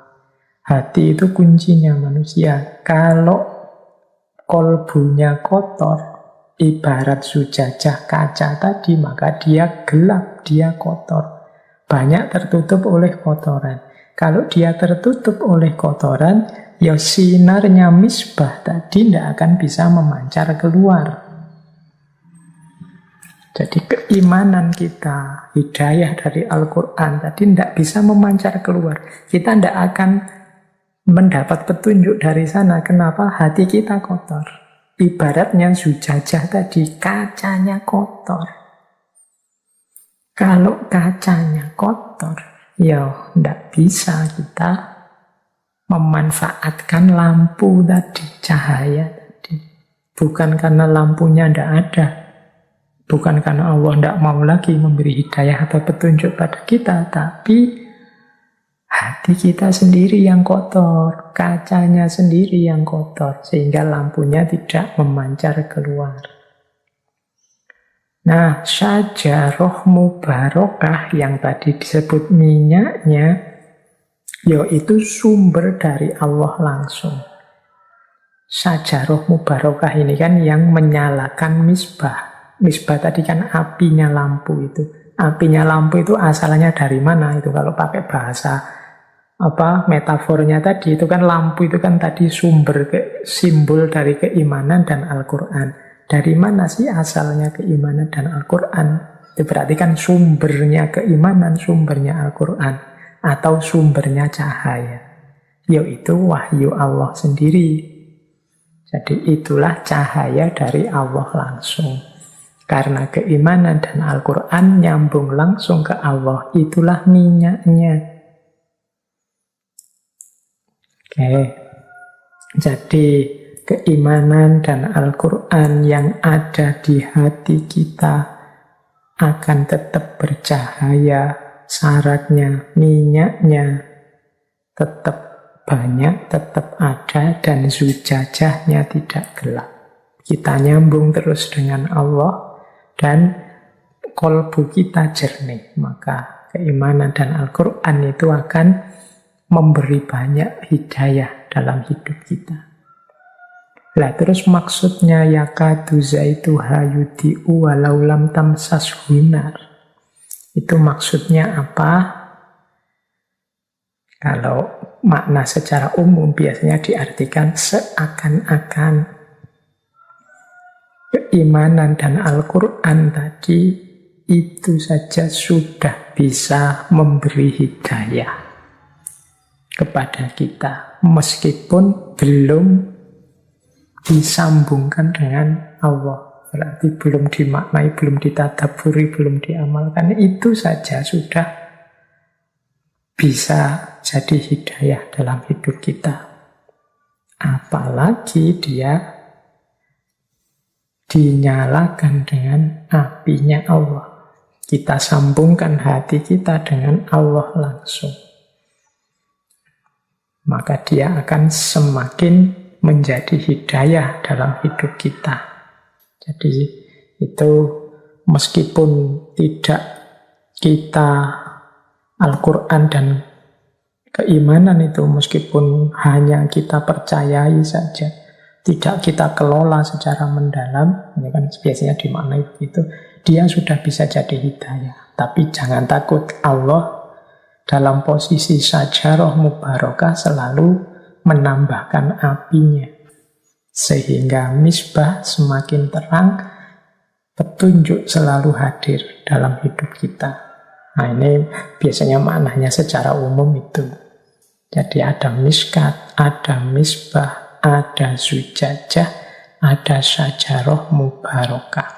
hati itu kuncinya manusia. Kalau kolbunya kotor, ibarat zujajah kaca tadi, maka dia gelap, dia kotor. Banyak tertutup oleh kotoran. Kalau dia tertutup oleh kotoran, ya sinarnya misbah tadi tidak akan bisa memancar keluar. Jadi keimanan kita, hidayah dari Al-Quran tadi tidak bisa memancar keluar. Kita tidak akan mendapat petunjuk dari sana. Kenapa? Hati kita kotor. Ibaratnya zujajah tadi, kacanya kotor. Kalau kacanya kotor, ya tidak bisa kita memanfaatkan lampu tadi, cahaya tadi. Bukan karena lampunya tidak ada. Bukan karena Allah tidak mau lagi memberi hidayah atau petunjuk pada kita, tapi hati kita sendiri yang kotor, kacanya sendiri yang kotor, sehingga lampunya tidak memancar keluar. Nah, syajarah mubarakah yang tadi disebut minyaknya, yaitu sumber dari Allah langsung. Syajarah mubarakah ini kan yang menyalakan misbah. Misbah tadi kan apinya lampu itu. Apinya lampu itu asalnya dari mana? Itu kalau pakai bahasa metafornya tadi, itu kan lampu itu kan tadi simbol dari keimanan dan Al-Quran. Dari mana sih asalnya keimanan dan Al-Quran? Itu berarti kan sumbernya keimanan, sumbernya Al-Quran, atau sumbernya cahaya, yaitu wahyu Allah sendiri. Jadi itulah cahaya dari Allah langsung. Karena keimanan dan Al-Quran nyambung langsung ke Allah, itulah minyaknya. Oke, jadi keimanan dan Al-Quran yang ada di hati kita akan tetap bercahaya, syaratnya, minyaknya tetap banyak, tetap ada, dan zujajahnya tidak gelap. Kita nyambung terus dengan Allah, dan kolbu kita jernih, maka keimanan dan Al-Quran itu akan memberi banyak hidayah dalam hidup kita. Lah terus maksudnya yakadu zaituha yudhi'u walau lam tamsas hunar. Itu maksudnya apa? Kalau makna secara umum biasanya diartikan seakan-akan keimanan dan Al-Quran tadi itu saja sudah bisa memberi hidayah kepada kita, meskipun belum disambungkan dengan Allah. Berarti belum dimaknai, belum ditadaburi, belum diamalkan. Itu saja sudah bisa jadi hidayah dalam hidup kita. Apalagi dia dinyalakan dengan apinya Allah. Kita sambungkan hati kita dengan Allah langsung. Maka dia akan semakin menjadi hidayah dalam hidup kita. Jadi itu meskipun tidak kita Al-Quran dan Keimanan itu meskipun hanya kita percayai saja, tidak kita kelola secara mendalam, ini kan biasanya dimaknai begitu, dia sudah bisa jadi hidayah. Tapi jangan takut, Allah dalam posisi sajarah mubarakah selalu menambahkan apinya. Sehingga misbah semakin terang, petunjuk selalu hadir dalam hidup kita. Nah ini biasanya maknanya secara umum itu. Jadi ada miskat, ada misbah, ada zujajah, ada syajarah mubarakah.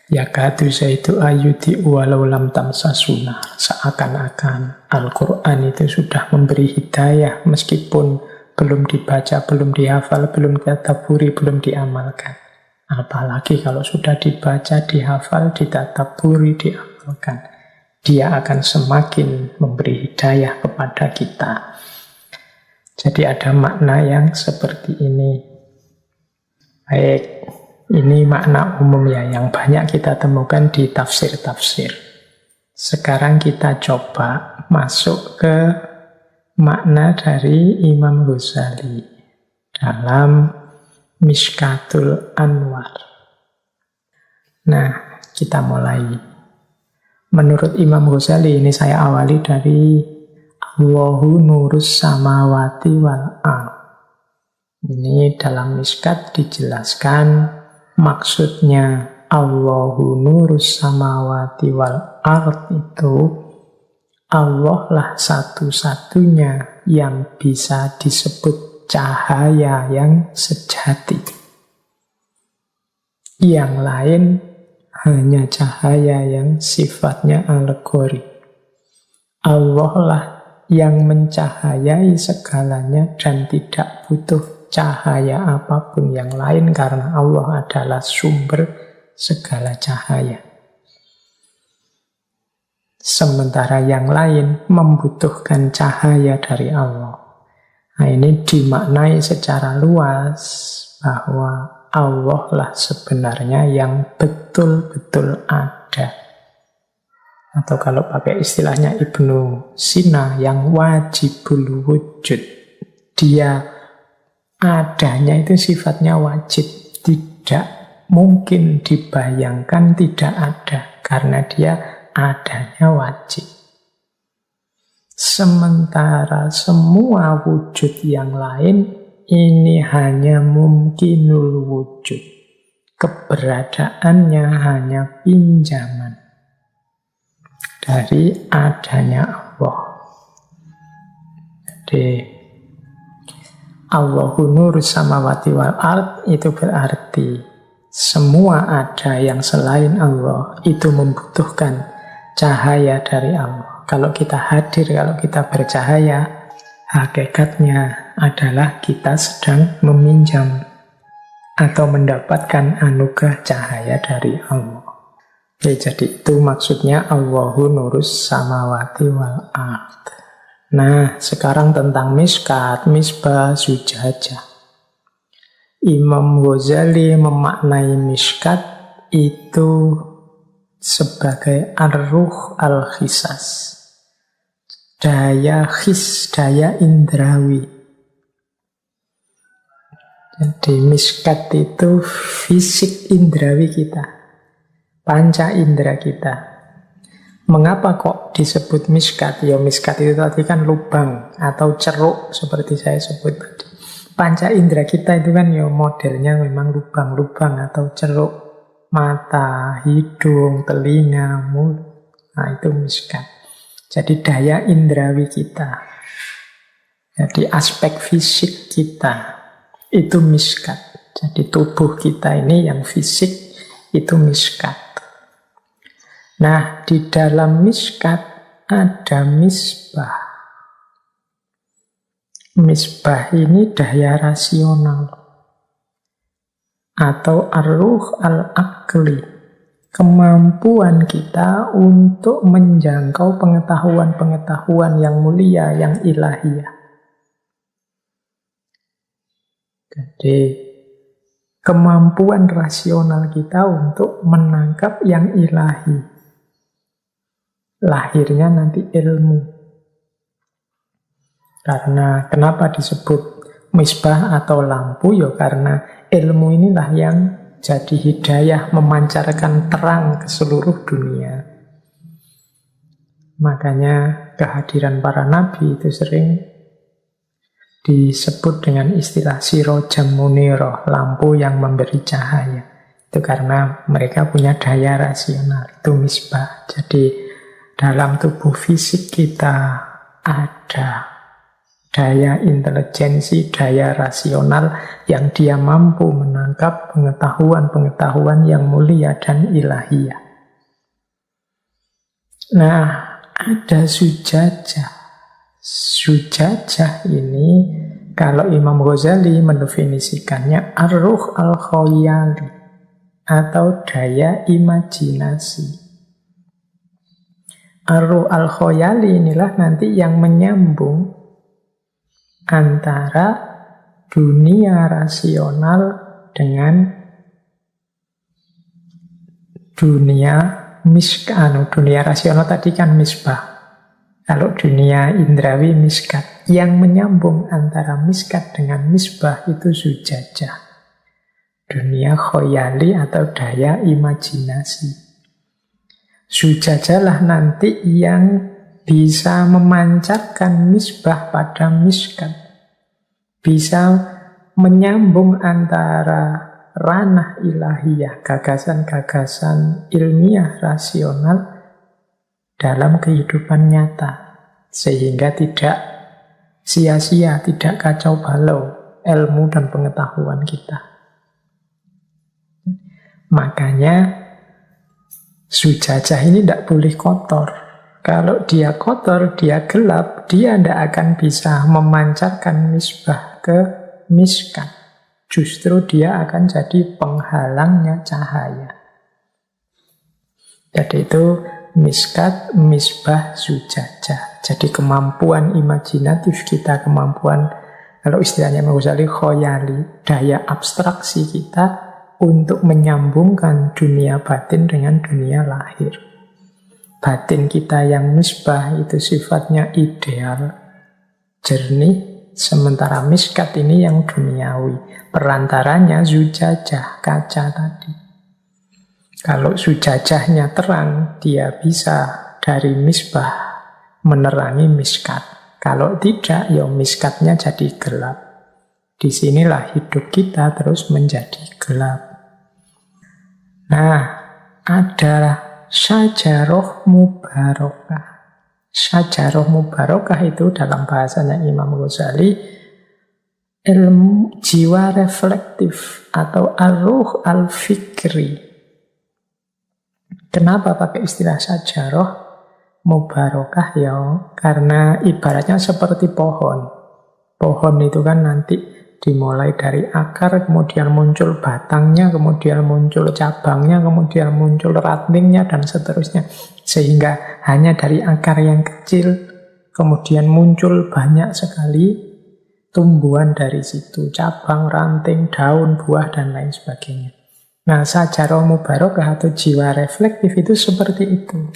Ya kadu zaitu ayudi walau lam tamsasuna. Seakan-akan Al-Quran itu sudah memberi hidayah meskipun belum dibaca, belum dihafal, belum ditadaburi, belum diamalkan. Apalagi kalau sudah dibaca, dihafal, ditadaburi, diamalkan. Dia akan semakin memberi hidayah kepada kita. Jadi ada makna yang seperti ini. Baik, ini makna umum ya, yang banyak kita temukan di tafsir-tafsir. Sekarang kita coba masuk ke makna dari Imam Ghazali dalam Mishkatul Anwar. Nah, kita mulai. Menurut Imam Ghazali, ini saya awali dari Allahu nurus samawati wal ardh. Ini dalam Mishkat dijelaskan maksudnya Allahu nurus samawati wal ardh itu Allah lah satu-satunya yang bisa disebut cahaya yang sejati. Yang lain hanya cahaya yang sifatnya alegori. Allah lah yang mencahayai segalanya dan tidak butuh cahaya apapun yang lain karena Allah adalah sumber segala cahaya. Sementara yang lain membutuhkan cahaya dari Allah. Nah ini dimaknai secara luas bahwa Allah lah sebenarnya yang betul-betul ada. Atau kalau pakai istilahnya Ibnu Sina, yang wajibul wujud. Dia adanya itu sifatnya wajib. Tidak mungkin dibayangkan tidak ada. Karena dia adanya wajib. Sementara semua wujud yang lain ini hanya mungkinul wujud. Keberadaannya hanya pinjaman dari adanya Allah. Jadi Allahu nurus samawati wal ardh itu berarti semua ada yang selain Allah itu membutuhkan cahaya dari Allah. Kalau kita hadir, kalau kita bercahaya, hakikatnya adalah kita sedang meminjam atau mendapatkan anugerah cahaya dari Allah. Oke, jadi itu maksudnya Allahu nurus samawati wal ardh. Nah, sekarang tentang miskat, misbah, zujajah. Imam Ghazali memaknai miskat itu sebagai ar-ruh al-khisas. Daya khis, daya indrawi. Jadi miskat itu fisik indrawi kita, panca indera kita. Mengapa kok disebut miskat? Ya miskat itu tadi kan lubang atau ceruk seperti saya sebut tadi. Panca indera kita itu kan ya modelnya memang lubang-lubang atau ceruk. Mata, hidung, telinga, mulut. Nah itu miskat. Jadi daya indrawi kita. Jadi aspek fisik kita. Itu miskat. Jadi tubuh kita ini yang fisik itu miskat. Nah, di dalam miskat ada misbah. Misbah ini daya rasional atau ar-ruh al-aqli. Kemampuan kita untuk menjangkau pengetahuan-pengetahuan yang mulia, yang ilahiyah. Jadi kemampuan rasional kita untuk menangkap yang ilahi. Lahirnya nanti ilmu. Karena kenapa disebut misbah atau lampu? Ya karena ilmu inilah yang jadi hidayah, memancarkan terang ke seluruh dunia. Makanya kehadiran para nabi itu sering disebut dengan istilah sirojam muniroh, lampu yang memberi cahaya. Itu karena mereka punya daya rasional, itu misbah. Jadi dalam tubuh fisik kita ada daya intelijensi, daya rasional yang dia mampu menangkap pengetahuan-pengetahuan yang mulia dan ilahiyah. Nah, ada sujajah. Sujajah ini, kalau Imam Ghazali mendefinisikannya ar-ruh al-khoyali, atau daya imajinasi. Ar-ruh al-khoyali inilah nanti yang menyambung antara dunia rasional dengan dunia dunia rasional tadi kan misbah. Kalau dunia indrawi miskat. Yang menyambung antara miskat dengan misbah itu sujajah. Dunia khoyali atau daya imajinasi. Sujajah lah nanti yang bisa memancarkan misbah pada miskat. Bisa menyambung antara ranah ilahiyah, gagasan-gagasan ilmiah rasional dalam kehidupan nyata. Sehingga tidak sia-sia, tidak kacau balau ilmu dan pengetahuan kita. Makanya sujajah ini tidak boleh kotor. Kalau dia kotor, dia gelap, dia tidak akan bisa memancarkan misbah ke miskat. Justru dia akan jadi penghalangnya cahaya. Jadi itu miskat, misbah, sujajah. Jadi kemampuan imajinatif kita, kemampuan, kalau istilahnya Imam Ghazali, khoyali, daya abstraksi kita untuk menyambungkan dunia batin dengan dunia lahir. Batin kita yang misbah itu sifatnya ideal, jernih, sementara miskat ini yang duniawi. Perantaranya zujajah, kaca tadi. Kalau zujajahnya terang, dia bisa dari misbah menerangi miskat. Kalau tidak, ya miskatnya jadi gelap. Disinilah hidup kita terus menjadi gelap. Nah, ada syajaroh mubarokah. Syajaroh mubarokah itu dalam bahasanya Imam Ghazali ilmu jiwa reflektif atau ar-ruh al-fikri. Kenapa pakai istilah syajaroh mubarokah ya? Karena ibaratnya seperti pohon. Pohon itu kan nanti dimulai dari akar, kemudian muncul batangnya, kemudian muncul cabangnya, kemudian muncul rantingnya, dan seterusnya. Sehingga hanya dari akar yang kecil, kemudian muncul banyak sekali tumbuhan dari situ. Cabang, ranting, daun, buah, dan lain sebagainya. Nah, syajaroh mubarokah atau jiwa reflektif itu seperti itu.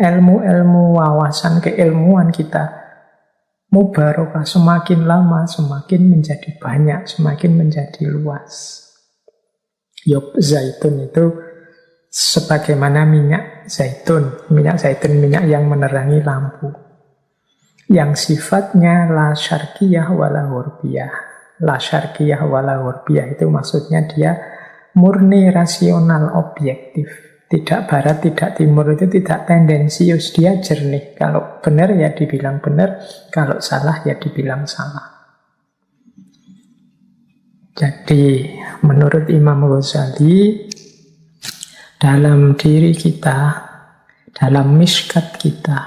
Ilmu-ilmu wawasan keilmuan kita mubarokah, semakin lama semakin menjadi banyak, semakin menjadi luas. Yop zaitun itu sebagaimana minyak zaitun minyak yang menerangi lampu. Yang sifatnya la syarqiyah wala gharbiyah. La syarqiyah wala gharbiyah itu maksudnya dia murni rasional objektif. Tidak barat, tidak timur, itu tidak tendensius, dia jernih. Kalau benar ya dibilang benar, kalau salah ya dibilang salah. Jadi menurut Imam Ghazali, dalam diri kita, dalam miskat kita,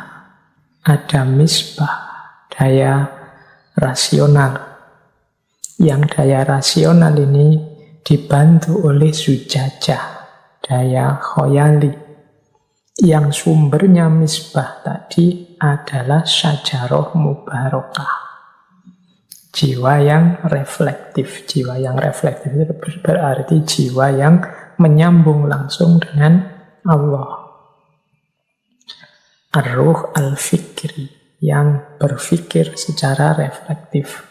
ada misbah, daya rasional. Yang daya rasional ini dibantu oleh sujajah, daya khoyali. Yang sumbernya misbah tadi adalah syajaroh mubarokah. Jiwa yang reflektif. Jiwa yang reflektif itu berarti jiwa yang menyambung langsung dengan Allah. Ar-ruh al-fikri, yang berpikir secara reflektif.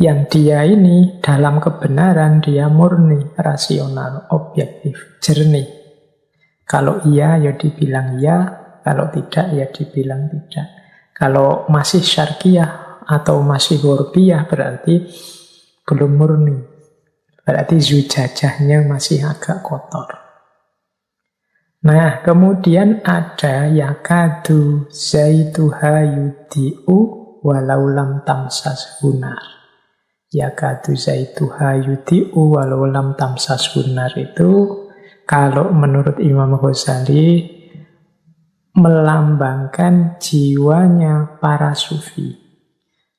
Yang dia ini dalam kebenaran dia murni, rasional, objektif, jernih. Kalau iya ya dibilang iya, kalau tidak ya dibilang tidak. Kalau masih syarqiyah atau masih ghorabiyah berarti belum murni. Berarti zujajahnya masih agak kotor. Nah, kemudian ada yakadu zaituha yudi'u walau lam tamsas hunar. Yakadu zaituha yudi'u walau lam tamsas hunar itu kalau menurut Imam Ghazali melambangkan jiwanya para sufi.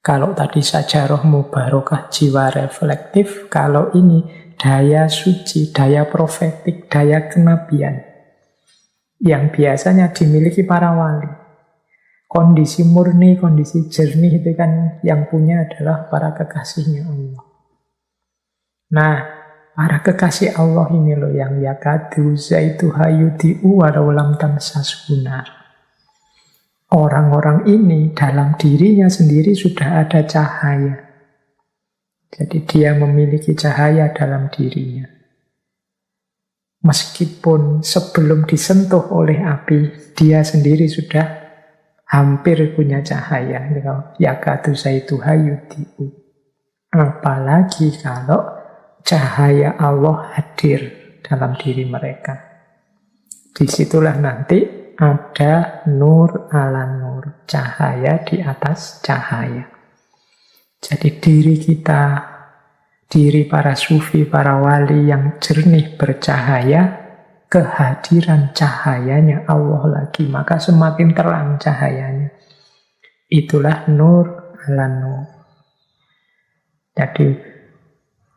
Kalau tadi sajarah mubarakah jiwa reflektif, kalau ini daya suci, daya profetik, daya kenabian yang biasanya dimiliki para wali. Kondisi murni, kondisi jernih itu kan yang punya adalah para kekasihnya Allah. Nah, para kekasih Allah ini loh yang yakadu zaituha yudi'u walau lam tamsas hunar. Orang-orang ini dalam dirinya sendiri sudah ada cahaya. Jadi dia memiliki cahaya dalam dirinya. Meskipun sebelum disentuh oleh api, dia sendiri sudah hampir punya cahaya. Yakadu zaituha yudi'u. Apalagi kalau cahaya Allah hadir dalam diri mereka. Disitulah nanti ada nur ala nur, cahaya di atas cahaya. Jadi diri kita, diri para sufi, para wali yang jernih bercahaya, kehadiran cahayanya Allah lagi, maka semakin terang cahayanya. Itulah nur ala nur. Jadi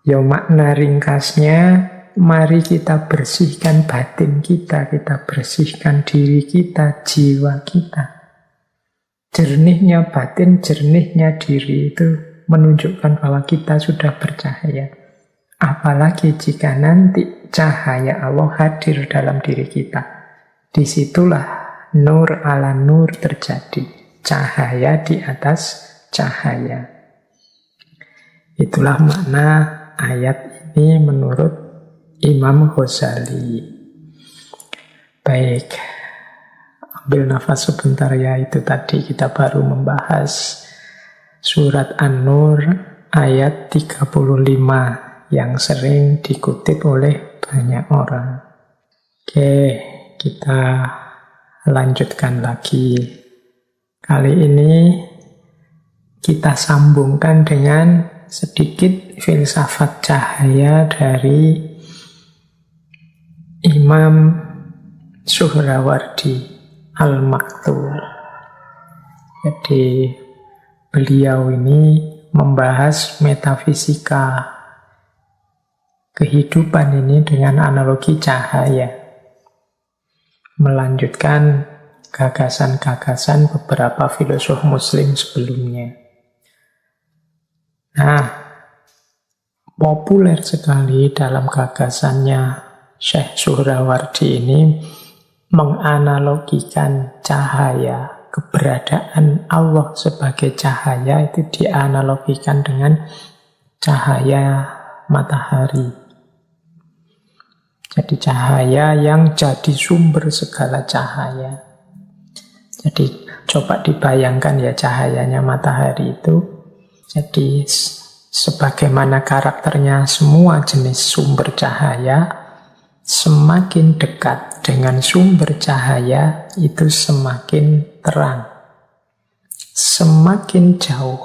ya makna ringkasnya, mari kita bersihkan batin kita bersihkan diri kita, jiwa kita. Jernihnya batin, jernihnya diri itu menunjukkan bahwa kita sudah bercahaya. Apalagi jika nanti cahaya Allah hadir dalam diri kita. Disitulah nur ala nur terjadi. Cahaya di atas cahaya. Itulah makna ayat ini menurut Imam Ghazali. Baik, ambil nafas sebentar ya. Itu tadi kita baru membahas surat An-Nur ayat 35 yang sering dikutip oleh banyak orang. Oke, kita lanjutkan lagi. Kali ini kita sambungkan dengan sedikit filsafat cahaya dari Imam Suhrawardi Al-Maktul. Jadi beliau ini membahas metafisika kehidupan ini dengan analogi cahaya. Melanjutkan gagasan-gagasan beberapa filosof muslim sebelumnya. Nah, populer sekali dalam gagasannya Syekh Suhrawardi ini menganalogikan cahaya. Keberadaan Allah sebagai cahaya itu dianalogikan dengan cahaya matahari. Jadi cahaya yang jadi sumber segala cahaya. Jadi coba dibayangkan ya cahayanya matahari itu. Jadi sebagaimana karakternya semua jenis sumber cahaya, semakin dekat dengan sumber cahaya itu semakin terang. Semakin jauh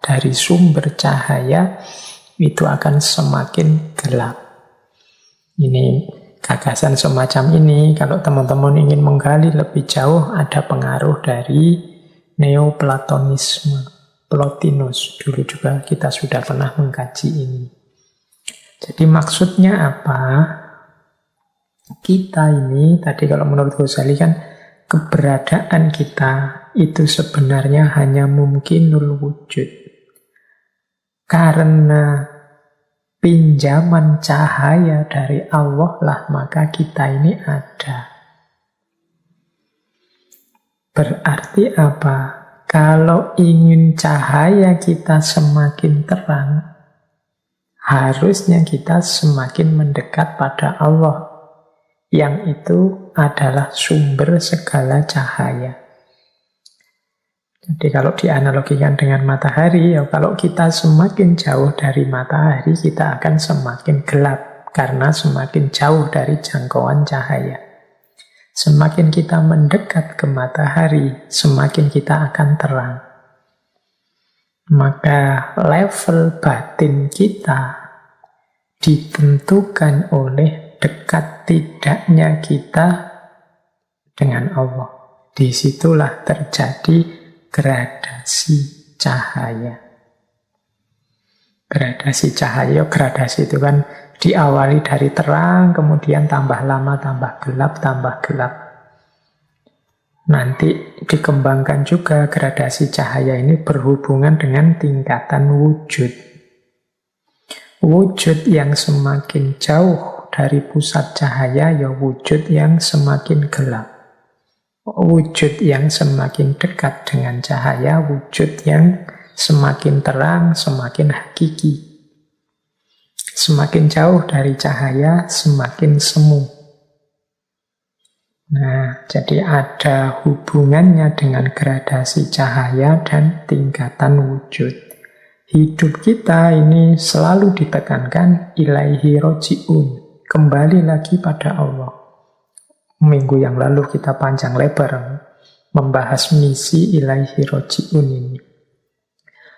dari sumber cahaya itu akan semakin gelap. Ini gagasan semacam ini kalau teman-teman ingin menggali lebih jauh ada pengaruh dari Neoplatonisme. Plotinus, dulu juga kita sudah pernah mengkaji ini. Jadi maksudnya apa? Kita ini, tadi kalau menurut Ghazali kan, keberadaan kita itu sebenarnya hanya mungkinul wujud. Karena pinjaman cahaya dari Allah lah, maka kita ini ada. Berarti apa? Kalau ingin cahaya kita semakin terang, harusnya kita semakin mendekat pada Allah, yang itu adalah sumber segala cahaya. Jadi kalau dianalogikan dengan matahari, ya kalau kita semakin jauh dari matahari, kita akan semakin gelap, karena semakin jauh dari jangkauan cahaya. Semakin kita mendekat ke matahari, semakin kita akan terang. Maka level batin kita ditentukan oleh dekat tidaknya kita dengan Allah. Disitulah terjadi gradasi cahaya. Gradasi cahaya, gradasi itu kan diawali dari terang, kemudian tambah lama, tambah gelap, tambah gelap. Nanti dikembangkan juga gradasi cahaya ini berhubungan dengan tingkatan wujud. Wujud yang semakin jauh dari pusat cahaya, ya wujud yang semakin gelap. Wujud yang semakin dekat dengan cahaya, wujud yang semakin terang, semakin hakiki. Semakin jauh dari cahaya, semakin semu. Nah, jadi ada hubungannya dengan gradasi cahaya dan tingkatan wujud. Hidup kita ini selalu ditekankan ilaihi roji'un, kembali lagi pada Allah. Minggu yang lalu kita panjang lebar membahas misi ilaihi roji'un ini.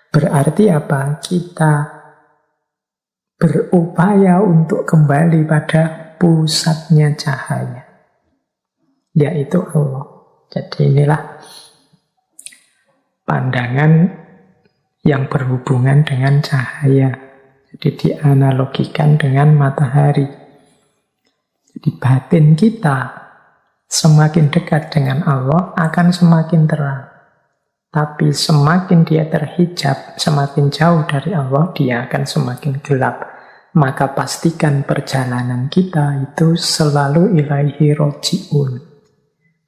Berarti apa? Kita berupaya untuk kembali pada pusatnya cahaya, yaitu Allah. Jadi inilah pandangan yang berhubungan dengan cahaya. Jadi dianalogikan dengan matahari. Jadi batin kita semakin dekat dengan Allah akan semakin terang. Tapi semakin dia terhijab, semakin jauh dari Allah, dia akan semakin gelap. Maka pastikan perjalanan kita itu selalu ilaihi roji'un.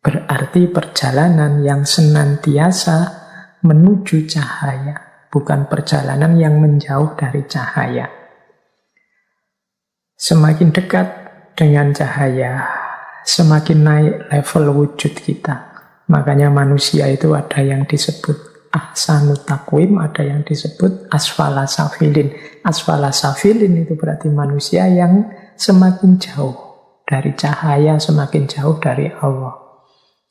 Berarti perjalanan yang senantiasa menuju cahaya, bukan perjalanan yang menjauh dari cahaya. Semakin dekat dengan cahaya, semakin naik level wujud kita. Makanya manusia itu ada yang disebut ahsanu taqwim, ada yang disebut asfala safilin. Asfala safilin itu berarti manusia yang semakin jauh dari cahaya, semakin jauh dari Allah.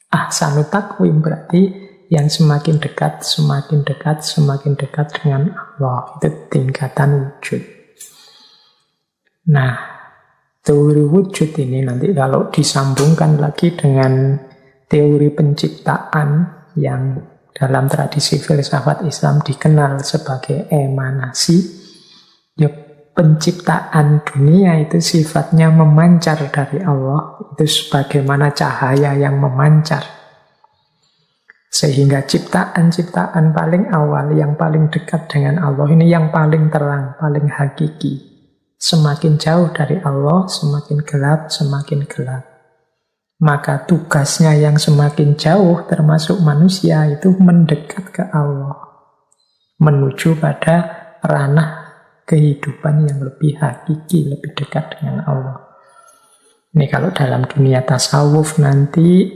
Ahsanu taqwim berarti yang semakin dekat, semakin dekat, semakin dekat dengan Allah. Itu tingkatan wujud. Nah, teori wujud ini nanti kalau disambungkan lagi dengan teori penciptaan yang dalam tradisi filsafat Islam dikenal sebagai emanasi, ya penciptaan dunia itu sifatnya memancar dari Allah, itu sebagaimana cahaya yang memancar. Sehingga ciptaan-ciptaan paling awal, yang paling dekat dengan Allah, ini yang paling terang, paling hakiki. Semakin jauh dari Allah, semakin gelap, semakin gelap. Maka tugasnya yang semakin jauh, termasuk manusia, itu mendekat ke Allah. Menuju pada ranah kehidupan yang lebih hakiki, lebih dekat dengan Allah. Ini kalau dalam dunia tasawuf nanti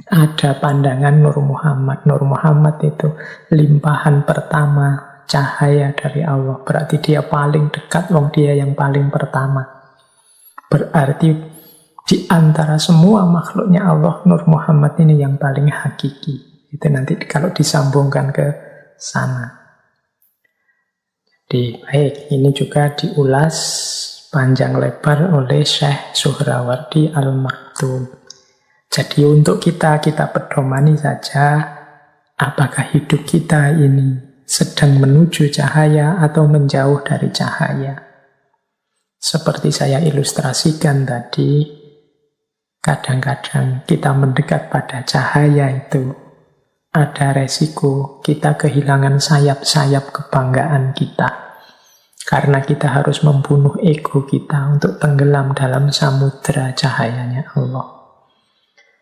ada pandangan Nur Muhammad. Nur Muhammad itu limpahan pertama cahaya dari Allah. Berarti dia paling dekat, wong dia yang paling pertama. Berarti di antara semua makhluknya Allah, Nur Muhammad ini yang paling hakiki. Itu nanti kalau disambungkan ke sana. Jadi baik, ini juga diulas panjang lebar oleh Syekh Suhrawardi Al-Maktum. Jadi untuk kita pedomani saja, apakah hidup kita ini sedang menuju cahaya atau menjauh dari cahaya. Seperti saya ilustrasikan tadi, kadang-kadang kita mendekat pada cahaya itu ada resiko kita kehilangan sayap-sayap kebanggaan kita. Karena kita harus membunuh ego kita untuk tenggelam dalam samudera cahayanya Allah.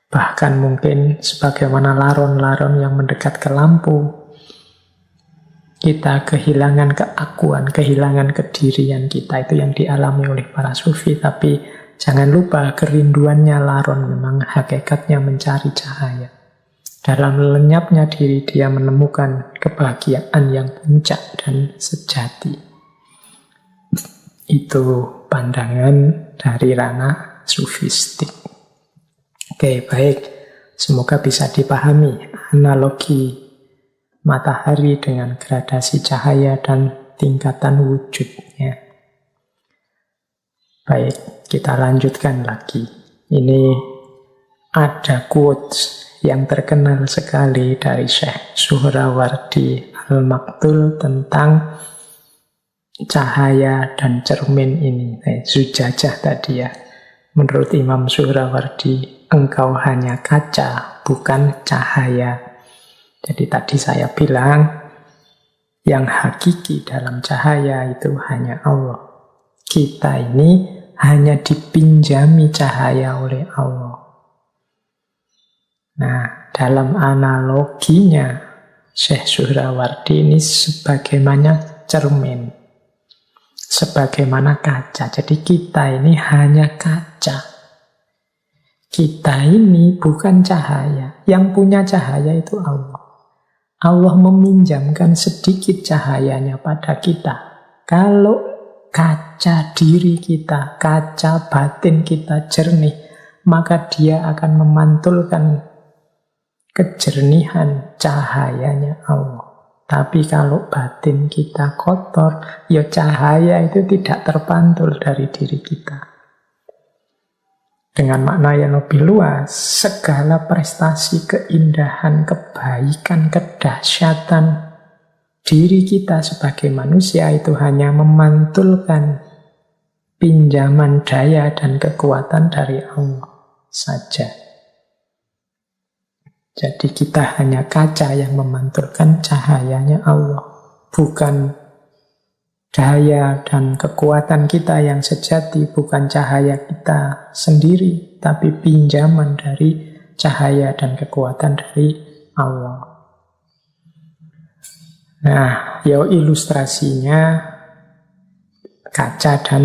Bahkan mungkin sebagaimana laron-laron yang mendekat ke lampu, kita kehilangan keakuan, kehilangan kedirian kita. Itu yang dialami oleh para sufi. Tapi jangan lupa kerinduannya laron memang hakikatnya mencari cahaya. Dalam lenyapnya diri dia menemukan kebahagiaan yang puncak dan sejati. Itu pandangan dari ranah sufistik. Oke, baik. Semoga bisa dipahami analogi matahari dengan gradasi cahaya dan tingkatan wujudnya. Baik, kita lanjutkan lagi. Ini ada quotes yang terkenal sekali dari Syekh Suhrawardi Al-Maktul tentang cahaya dan cermin ini. Zujajah tadi ya. Menurut Imam Suhrawardi, engkau hanya kaca, bukan cahaya. Jadi tadi saya bilang, yang hakiki dalam cahaya itu hanya Allah. Kita ini hanya dipinjami cahaya oleh Allah. Nah, dalam analoginya, Syekh Suhrawardi ini sebagaimana cermin, sebagaimana kaca. Jadi kita ini hanya kaca. Kita ini bukan cahaya. Yang punya cahaya itu Allah. Allah meminjamkan sedikit cahayanya pada kita. Kalau kaca diri kita, kaca batin kita jernih, maka dia akan memantulkan kejernihan cahayanya Allah. Tapi kalau batin kita kotor, ya cahaya itu tidak terpantul dari diri kita. Dengan makna yang lebih luas, segala prestasi, keindahan, kebaikan, kedahsyatan diri kita sebagai manusia itu hanya memantulkan pinjaman daya dan kekuatan dari Allah saja. Jadi kita hanya kaca yang memantulkan cahayanya Allah, bukan daya dan kekuatan kita yang sejati, bukan cahaya kita sendiri, tapi pinjaman dari cahaya dan kekuatan dari Allah. Nah, ya ilustrasinya kaca dan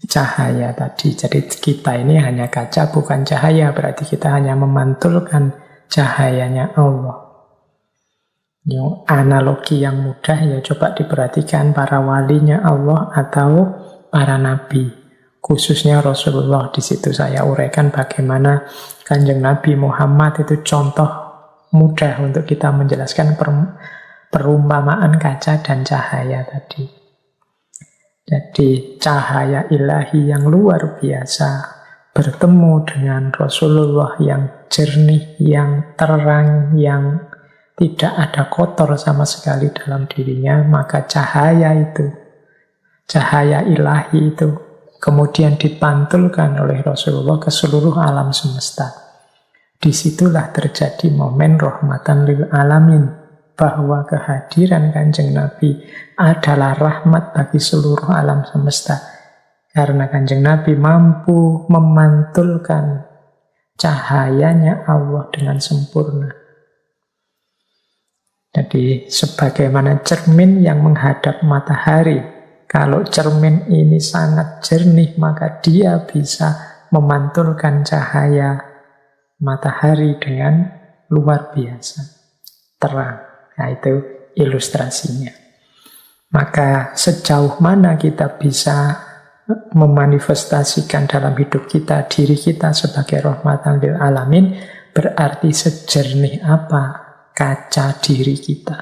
cahaya tadi. Jadi kita ini hanya kaca, bukan cahaya, berarti kita hanya memantulkan cahayanya Allah. Analogi yang mudah ya coba diperhatikan para walinya Allah atau para nabi, khususnya Rasulullah. Di situ saya uraikan bagaimana Kanjeng Nabi Muhammad itu contoh mudah untuk kita menjelaskan perumpamaan kaca dan cahaya tadi. Jadi cahaya ilahi yang luar biasa bertemu dengan Rasulullah yang jernih, yang terang, yang tidak ada kotor sama sekali dalam dirinya, maka cahaya itu, cahaya ilahi itu, kemudian dipantulkan oleh Rasulullah ke seluruh alam semesta. Disitulah terjadi momen rahmatan lil alamin, bahwa kehadiran Kanjeng Nabi adalah rahmat bagi seluruh alam semesta. Karena Kanjeng Nabi mampu memantulkan cahayanya Allah dengan sempurna. Jadi sebagaimana cermin yang menghadap matahari, kalau cermin ini sangat jernih, maka dia bisa memantulkan cahaya matahari dengan luar biasa terang. Nah, itu ilustrasinya. Maka sejauh mana kita bisa memanifestasikan dalam hidup kita diri kita sebagai rahmatan lil alamin, berarti sejernih apa kaca diri kita,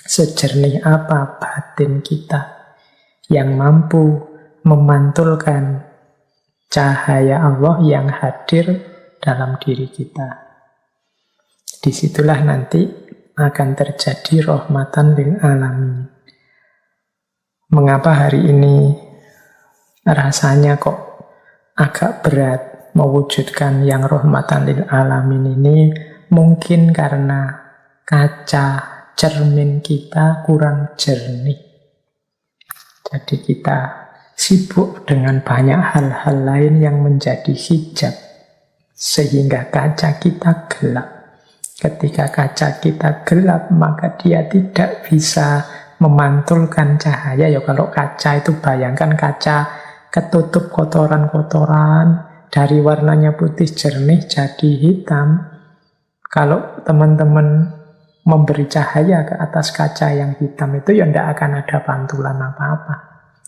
sejernih apa batin kita yang mampu memantulkan cahaya Allah yang hadir dalam diri kita. Disitulah nanti akan terjadi rahmatan lil alamin. Mengapa hari ini rasanya kok agak berat mewujudkan yang rahmatan lil alamin ini? Mungkin karena kaca cermin kita kurang jernih. Jadi kita sibuk dengan banyak hal-hal lain yang menjadi hijab. sehingga kaca kita gelap. Ketika kaca kita gelap, maka dia tidak bisa memantulkan cahaya. Ya kalau kaca itu bayangkan kaca ketutup kotoran-kotoran, dari warnanya putih jernih jadi hitam. Kalau teman-teman memberi cahaya ke atas kaca yang hitam itu, ya tidak akan ada pantulan apa-apa.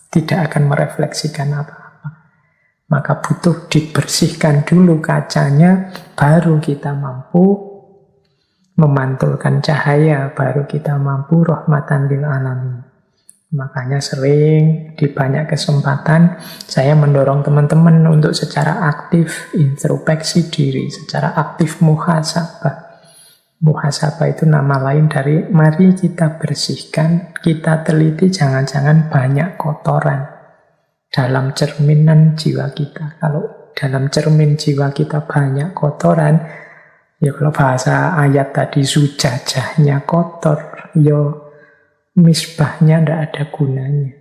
Tidak akan merefleksikan apa-apa. Maka butuh dibersihkan dulu kacanya, baru kita mampu memantulkan cahaya, baru kita mampu rahmatan lil alamin. Makanya sering di banyak kesempatan saya mendorong teman-teman untuk secara aktif introspeksi diri, secara aktif muhasabah. Muhasabah itu nama lain dari mari kita bersihkan, kita teliti jangan-jangan banyak kotoran dalam cerminan jiwa kita. Kalau dalam cermin jiwa kita banyak kotoran, ya kalau bahasa ayat tadi zujajahnya kotor, ya misbahnya tidak ada gunanya.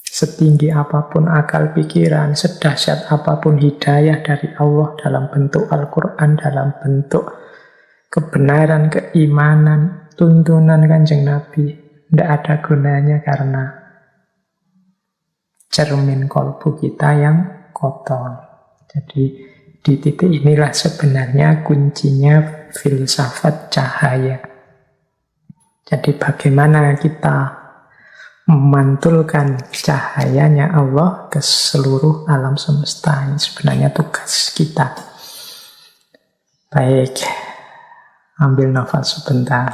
Setinggi apapun akal pikiran, sedahsyat apapun hidayah dari Allah dalam bentuk Al-Quran, dalam bentuk kebenaran, keimanan, tuntunan Kanjeng Nabi, tidak ada gunanya karena cermin kolbu kita yang kotor. Jadi di titik inilah sebenarnya kuncinya filsafat cahaya. Jadi bagaimana kita memantulkan cahayanya Allah ke seluruh alam semesta. Ini sebenarnya tugas kita. Baik, ambil nafas sebentar.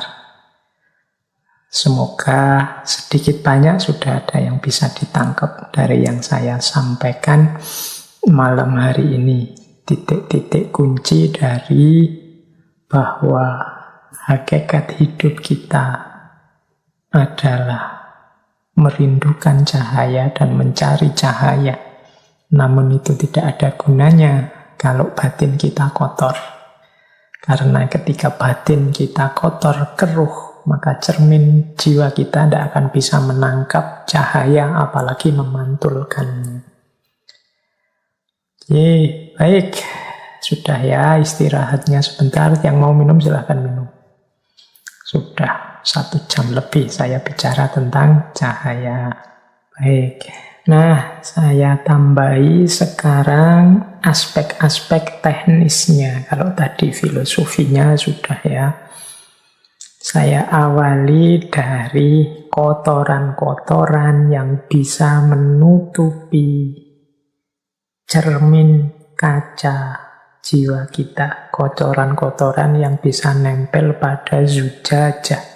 Semoga sedikit banyak sudah ada yang bisa ditangkap dari yang saya sampaikan malam hari ini. Titik-titik kunci dari bahwa hakikat hidup kita adalah merindukan cahaya dan mencari cahaya. Namun itu tidak ada gunanya kalau batin kita kotor. Karena ketika batin kita kotor, keruh, maka cermin jiwa kita tidak akan bisa menangkap cahaya, apalagi memantulkannya. Baik. Sudah ya, istirahatnya sebentar. Yang mau minum silahkan minum. Sudah 1 jam lebih saya bicara tentang cahaya. Baik. Nah, saya tambahi sekarang aspek-aspek teknisnya. Kalau tadi filosofinya sudah ya. Saya awali dari kotoran-kotoran yang bisa menutupi cermin kaca jiwa kita. Kotoran-kotoran yang bisa nempel pada zujajah.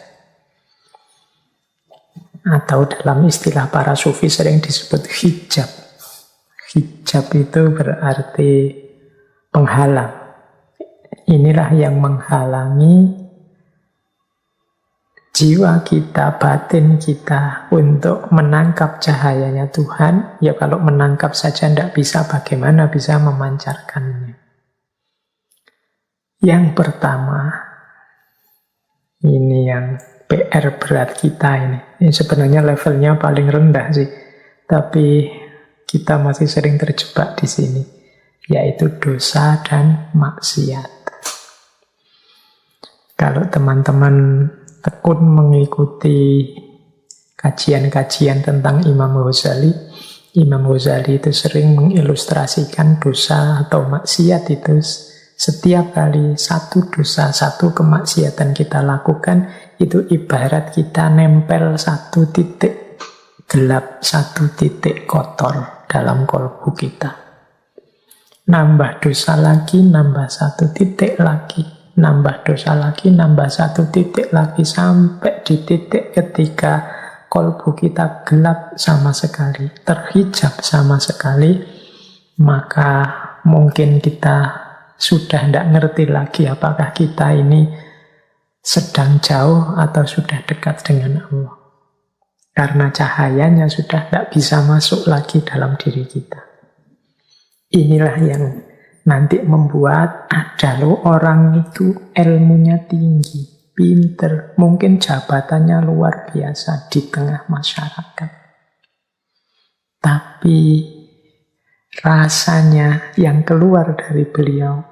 Atau dalam istilah para sufi sering disebut hijab. Hijab itu berarti penghalang. Inilah yang menghalangi jiwa kita, batin kita untuk menangkap cahayanya Tuhan. Ya kalau menangkap saja tidak bisa, bagaimana bisa memancarkannya? Yang pertama, ini yang PR berat kita ini. Ini sebenarnya levelnya paling rendah sih, tapi kita masih sering terjebak di sini, yaitu dosa dan maksiat. Kalau teman-teman tekun mengikuti kajian-kajian tentang Imam Ghazali, Imam Ghazali itu sering mengilustrasikan dosa atau maksiat itu setiap kali satu dosa, satu kemaksiatan kita lakukan, itu ibarat kita nempel satu titik gelap, satu titik kotor dalam kolbu kita. Nambah dosa lagi, nambah satu titik lagi. Nambah dosa lagi, nambah satu titik lagi. Sampai di titik ketika kolbu kita gelap sama sekali, terhijab sama sekali, maka mungkin kita sudah tidak ngerti lagi apakah kita ini sedang jauh atau sudah dekat dengan Allah. Karena cahayanya sudah tidak bisa masuk lagi dalam diri kita. Inilah yang nanti membuat ada loh orang itu ilmunya tinggi, pinter, mungkin jabatannya luar biasa di tengah masyarakat. Tapi rasanya yang keluar dari beliau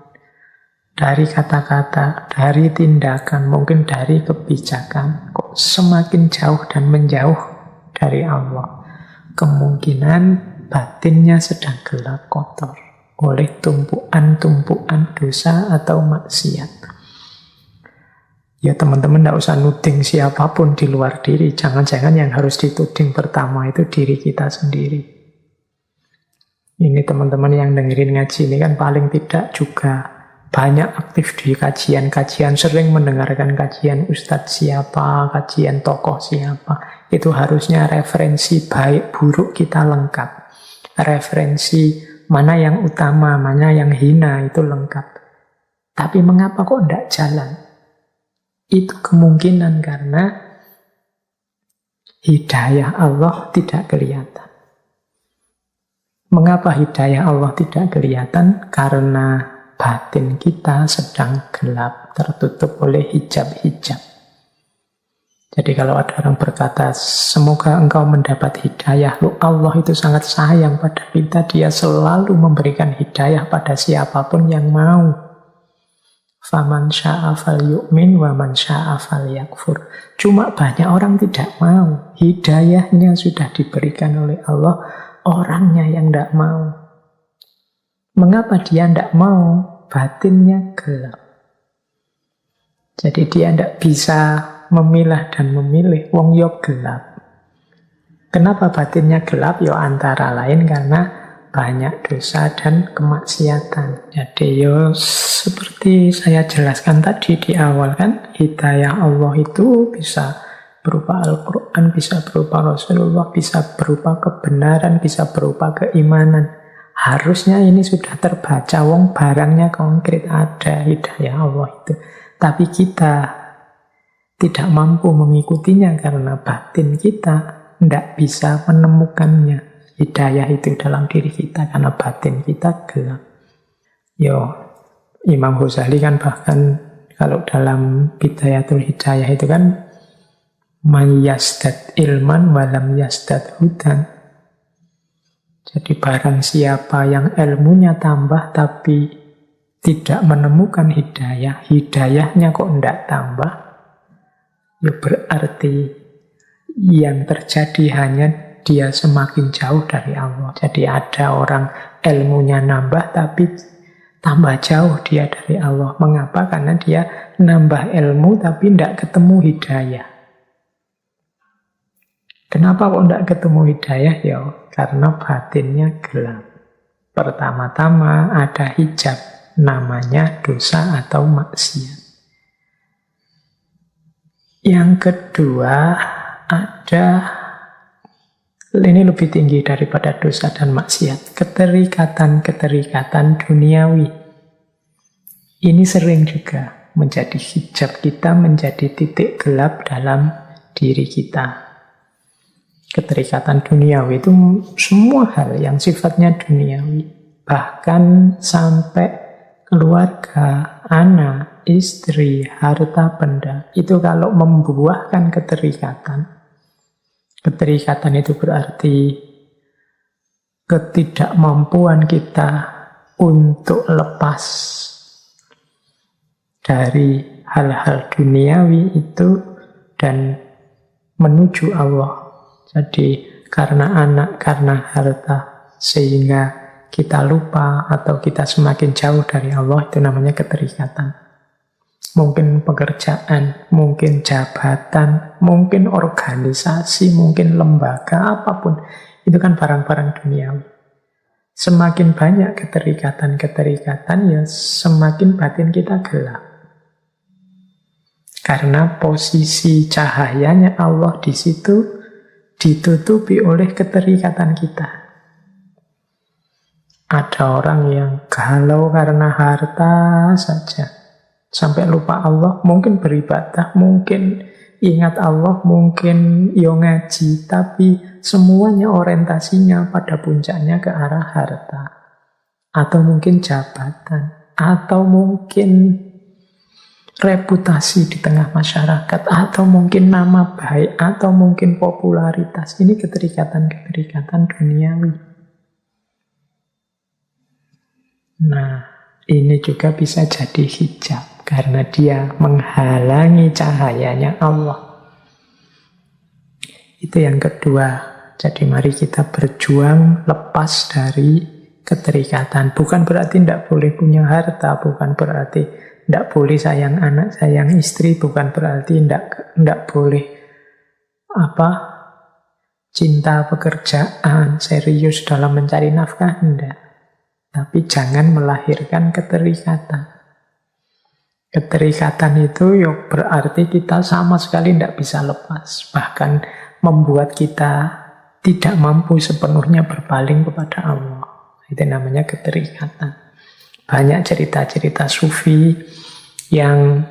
dari kata-kata, dari tindakan, mungkin dari kebijakan, kok semakin jauh dan menjauh dari Allah. Kemungkinan batinnya sedang gelap kotor oleh tumpuan-tumpuan dosa atau maksiat. Ya teman-teman tidak usah nuding siapapun di luar diri. Jangan-jangan yang harus dituding pertama itu diri kita sendiri. Ini teman-teman yang dengerin ngaji ini kan paling tidak juga banyak aktif di kajian-kajian, sering mendengarkan kajian ustadz siapa, kajian tokoh siapa. Itu harusnya referensi baik buruk kita lengkap. Referensi mana yang utama, mana yang hina itu lengkap. Tapi mengapa kok tidak jalan? Itu kemungkinan karena hidayah Allah tidak kelihatan. Mengapa hidayah Allah tidak kelihatan? Karena batin kita sedang gelap, tertutup oleh hijab-hijab. Jadi kalau ada orang berkata, semoga engkau mendapat hidayah, loh Allah itu sangat sayang pada kita, dia selalu memberikan hidayah pada siapapun yang mau. Faman sya'a falyu'min wa man sya'a falyakfur. Cuma banyak orang tidak mau. Hidayahnya sudah diberikan oleh Allah, orangnya yang tidak mau. Mengapa dia tidak mau? Batinnya gelap. Jadi dia tidak bisa memilah dan memilih. Wong yo gelap. Kenapa batinnya gelap? Yo antara lain karena banyak dosa dan kemaksiatan. Jadi yo seperti saya jelaskan tadi di awal kan, hidayah Allah itu bisa berupa Al-Quran, bisa berupa Rasulullah, bisa berupa kebenaran, bisa berupa keimanan. Harusnya ini sudah terbaca, wong barangnya konkret ada hidayah Allah itu. Tapi kita tidak mampu mengikutinya karena batin kita tidak bisa menemukannya. Hidayah itu dalam diri kita karena batin kita gelap. Imam Ghazali kan bahkan kalau dalam Bidayatul Hidayah itu kan man yasdad ilman walam yasdad hudan. Jadi barang siapa yang ilmunya tambah tapi tidak menemukan hidayah, hidayahnya kok tidak tambah, ya berarti yang terjadi hanya dia semakin jauh dari Allah. Jadi ada orang ilmunya nambah tapi tambah jauh dia dari Allah. Mengapa? Karena dia nambah ilmu tapi tidak ketemu hidayah. Kenapa kok tidak ketemu hidayah? Ya karena batinnya gelap. Pertama-tama ada hijab, namanya dosa atau maksiat. Yang kedua ada, ini lebih tinggi daripada dosa dan maksiat, keterikatan-keterikatan duniawi. Ini sering juga menjadi hijab kita, menjadi titik gelap dalam diri kita. Keterikatan duniawi itu semua hal yang sifatnya duniawi. Bahkan sampai keluarga, anak, istri, harta benda. Itu kalau membuahkan keterikatan. Keterikatan itu berarti ketidakmampuan kita untuk lepas dari hal-hal duniawi itu dan menuju Allah. Jadi karena anak, karena harta, sehingga kita lupa atau kita semakin jauh dari Allah, itu namanya keterikatan. Mungkin pekerjaan, mungkin jabatan, mungkin organisasi, mungkin lembaga, apapun. Itu kan barang-barang duniawi. Semakin banyak keterikatan-keterikatan, ya semakin batin kita gelap. Karena posisi cahayanya Allah di situ ditutupi oleh keterikatan kita. Ada orang yang galau karena harta saja, sampai lupa Allah, mungkin beribadah, mungkin ingat Allah, mungkin ngaji, tapi semuanya orientasinya pada puncaknya ke arah harta. Atau mungkin jabatan, atau mungkin reputasi di tengah masyarakat, atau mungkin nama baik, atau mungkin popularitas. Ini keterikatan-keterikatan duniawi. Nah, ini juga bisa jadi hijab karena dia menghalangi cahayanya Allah. Itu yang kedua. Jadi mari kita berjuang lepas dari keterikatan. Bukan berarti tidak boleh punya harta, bukan berarti tidak boleh sayang anak, sayang istri, bukan berarti tidak boleh cinta pekerjaan, serius dalam mencari nafkah, tidak. Tapi jangan melahirkan keterikatan. Keterikatan itu berarti kita sama sekali tidak bisa lepas. Bahkan membuat kita tidak mampu sepenuhnya berpaling kepada Allah. Itu namanya keterikatan. Banyak cerita-cerita sufi yang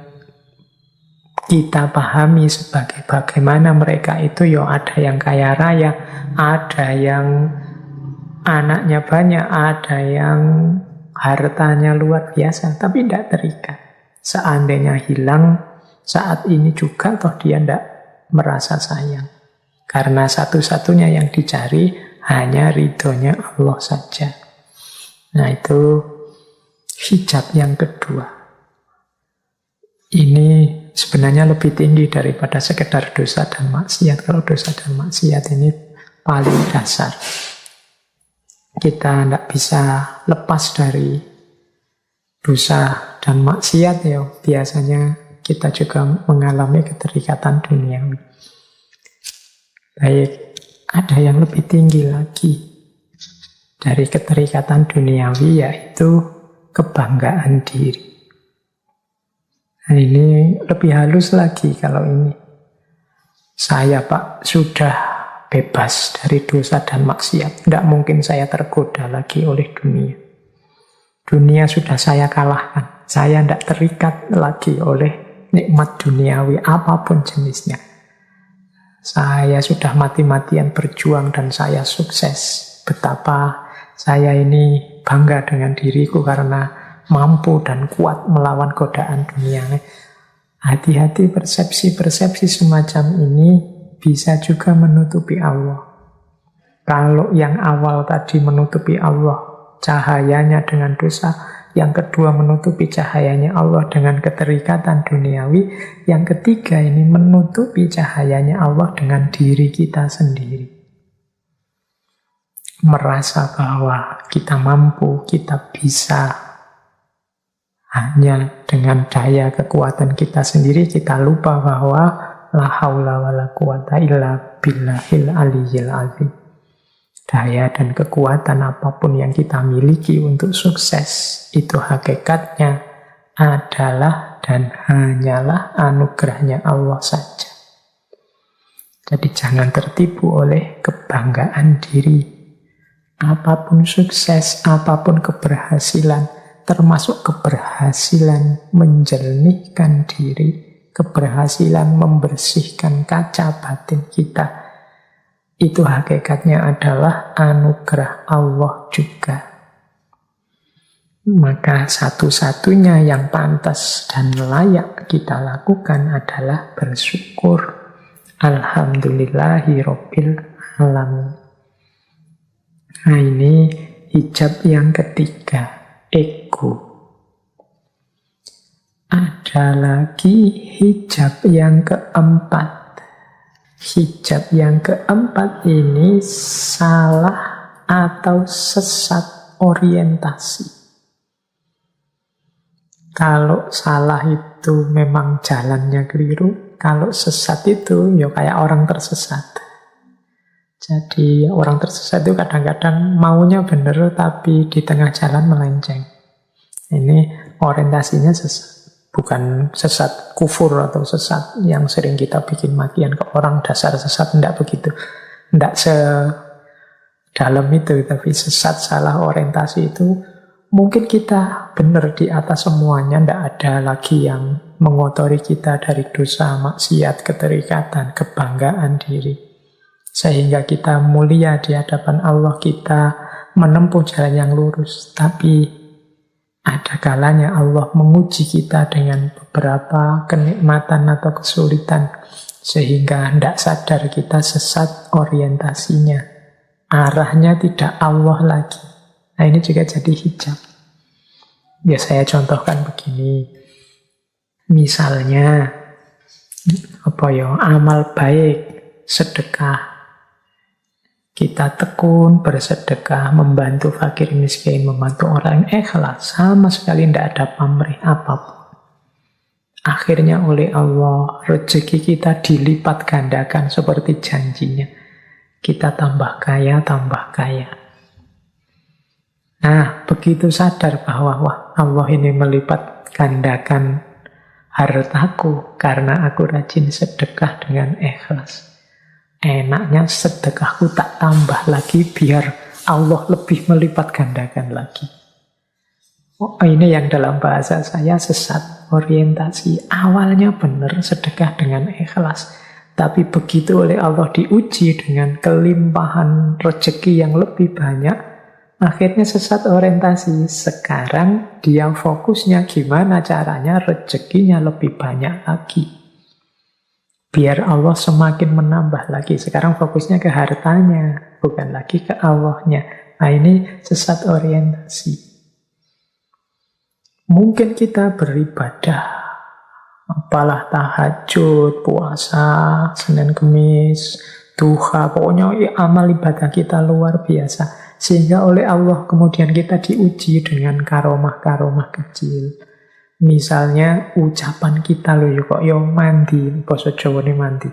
kita pahami sebagai bagaimana mereka itu ada yang kaya raya, ada yang anaknya banyak, ada yang hartanya luar biasa, tapi tidak terikat. Seandainya hilang saat ini juga, toh dia tidak merasa sayang. Karena satu-satunya yang dicari hanya ridhonya Allah saja. Nah, itu hijab yang kedua. Ini sebenarnya lebih tinggi daripada sekedar dosa dan maksiat. Kalau dosa dan maksiat ini paling dasar. Kita tidak bisa lepas dari dosa dan maksiat ya. Biasanya kita juga mengalami keterikatan duniawi. Baik, ada yang lebih tinggi lagi dari keterikatan duniawi, yaitu kebanggaan diri. Nah, ini lebih halus lagi kalau ini. Saya Pak sudah bebas dari dosa dan maksiat. Tidak mungkin saya tergoda lagi oleh dunia. Dunia sudah saya kalahkan. Saya tidak terikat lagi oleh nikmat duniawi apapun jenisnya. Saya sudah mati-matian berjuang dan saya sukses. Betapa saya ini bangga dengan diriku karena mampu dan kuat melawan godaan dunia. Hati-hati, persepsi-persepsi semacam ini bisa juga menutupi Allah. Kalau yang awal tadi menutupi Allah, cahayanya dengan dosa. Yang kedua menutupi cahayanya Allah dengan keterikatan duniawi. Yang ketiga ini menutupi cahayanya Allah dengan diri kita sendiri. Merasa bahwa kita mampu, kita bisa. Hanya dengan daya kekuatan kita sendiri kita lupa bahwa la haula wa la quwata illa billahil aliyyil azim. Daya dan kekuatan apapun yang kita miliki untuk sukses, itu hakikatnya adalah dan hanyalah anugerahnya Allah saja. Jadi jangan tertipu oleh kebanggaan diri. Apapun sukses, apapun keberhasilan, termasuk keberhasilan menjernihkan diri, keberhasilan membersihkan kaca batin kita, itu hakikatnya adalah anugerah Allah juga. Maka satu-satunya yang pantas dan layak kita lakukan adalah bersyukur. Alhamdulillahi Rabbil Alamin. Nah, ini hijab yang ketiga, ego. Ada lagi hijab yang keempat. Hijab yang keempat ini salah atau sesat orientasi. Kalau salah itu memang jalannya keliru, kalau sesat itu ya kayak orang tersesat. Jadi orang tersesat itu kadang-kadang maunya benar tapi di tengah jalan melenceng. Ini orientasinya sesat. Bukan sesat kufur atau sesat yang sering kita bikin makian ke orang, dasar sesat, tidak begitu. Tidak sedalam itu, tapi sesat salah orientasi itu mungkin kita benar di atas semuanya, tidak ada lagi yang mengotori kita dari dosa, maksiat, keterikatan, kebanggaan diri. Sehingga kita mulia di hadapan Allah, kita menempuh jalan yang lurus. Tapi ada kalanya Allah menguji kita dengan beberapa kenikmatan atau kesulitan. Sehingga tidak sadar kita sesat orientasinya. Arahnya tidak Allah lagi. Nah, ini juga jadi hijab. Ya saya contohkan begini. Misalnya, amal baik, sedekah. Kita tekun bersedekah, membantu fakir miskin, membantu orang ikhlas, sama sekali tidak ada pamrih apapun. Akhirnya oleh Allah, rezeki kita dilipat gandakan seperti janjinya. Kita tambah kaya, tambah kaya. Nah, begitu sadar bahwa Allah ini melipat gandakan hartaku karena aku rajin sedekah dengan ikhlas. Enaknya sedekahku tak tambah lagi biar Allah lebih melipat gandakan lagi. Ini yang dalam bahasa saya sesat orientasi. Awalnya benar sedekah dengan ikhlas. Tapi begitu oleh Allah diuji dengan kelimpahan rezeki yang lebih banyak, akhirnya sesat orientasi. Sekarang dia fokusnya gimana caranya rezekinya lebih banyak lagi. Biar Allah semakin menambah lagi. Sekarang fokusnya ke hartanya, bukan lagi ke Allahnya. Nah ini sesat orientasi. Mungkin kita beribadah, apalah tahajud, puasa, Senin Kemis, duha, pokoknya amal ibadah kita luar biasa. Sehingga oleh Allah kemudian kita diuji dengan karomah-karomah kecil. Misalnya ucapan kita kok mandi, basa Jawa ini mandi.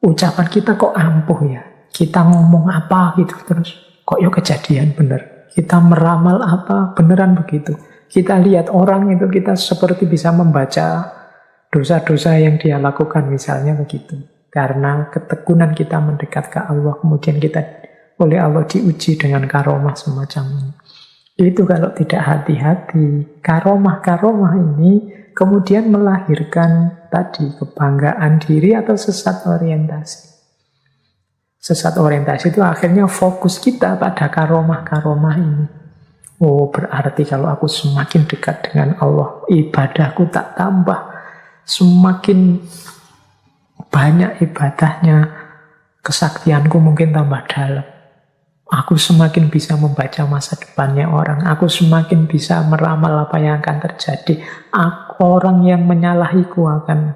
Ucapan kita kok ampuh ya. Kita ngomong apa gitu terus kok kejadian bener. Kita meramal apa beneran begitu. Kita lihat orang itu kita seperti bisa membaca dosa-dosa yang dia lakukan misalnya begitu. Karena ketekunan kita mendekat ke Allah, kemudian kita oleh Allah diuji dengan karomah semacam ini. Itu kalau tidak hati-hati. Karomah-karomah ini kemudian melahirkan tadi kebanggaan diri atau sesat orientasi. Sesat orientasi itu akhirnya fokus kita pada karomah-karomah ini. Oh, berarti kalau aku semakin dekat dengan Allah, ibadahku tak tambah. Semakin banyak ibadahnya, kesaktianku mungkin tambah dalam. Aku semakin bisa membaca masa depannya orang. Aku semakin bisa meramal apa yang akan terjadi. Orang yang menyalahiku akan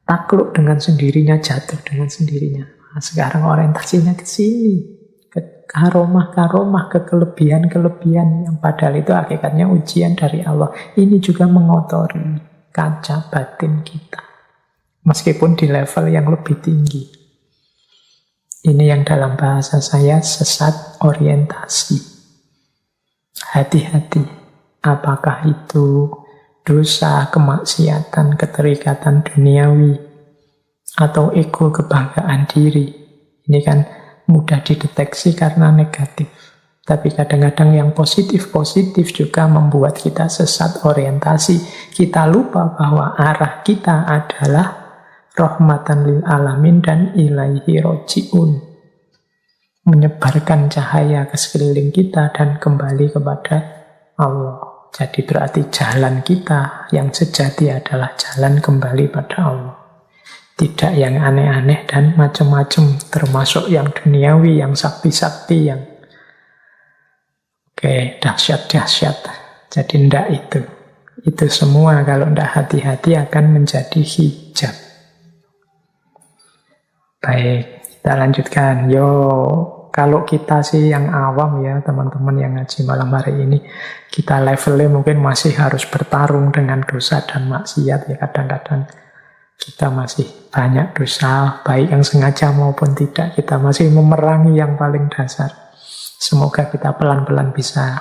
takluk dengan sendirinya, jatuh dengan sendirinya. Nah, sekarang orientasinya ke sini. Ke karomah-karomah, ke kelebihan-kelebihan yang padahal itu hakikatnya ujian dari Allah. Ini juga mengotori kaca batin kita. Meskipun di level yang lebih tinggi. Ini yang dalam bahasa saya sesat orientasi. Hati-hati. Apakah itu dosa, kemaksiatan, keterikatan duniawi, atau ego, kebanggaan diri. Ini kan mudah dideteksi karena negatif. Tapi kadang-kadang yang positif-positif juga membuat kita sesat orientasi. Kita lupa bahwa arah kita adalah rahmatan lil alamin dan ilaihi roji'un. Menyebarkan cahaya ke sekeliling kita dan kembali kepada Allah. Jadi berarti jalan kita yang sejati adalah jalan kembali pada Allah. Tidak yang aneh-aneh dan macam-macam, termasuk yang duniawi, yang sakti-sakti, yang dahsyat-dahsyat. Jadi tidak itu. Itu semua kalau tidak hati-hati akan menjadi hijab. Baik, kita lanjutkan. Kalau kita sih yang awam ya, teman-teman yang ngaji malam hari ini, kita levelnya mungkin masih harus bertarung dengan dosa dan maksiat ya kadang-kadang. Kita masih banyak dosa, baik yang sengaja maupun tidak. Kita masih memerangi yang paling dasar. Semoga kita pelan-pelan bisa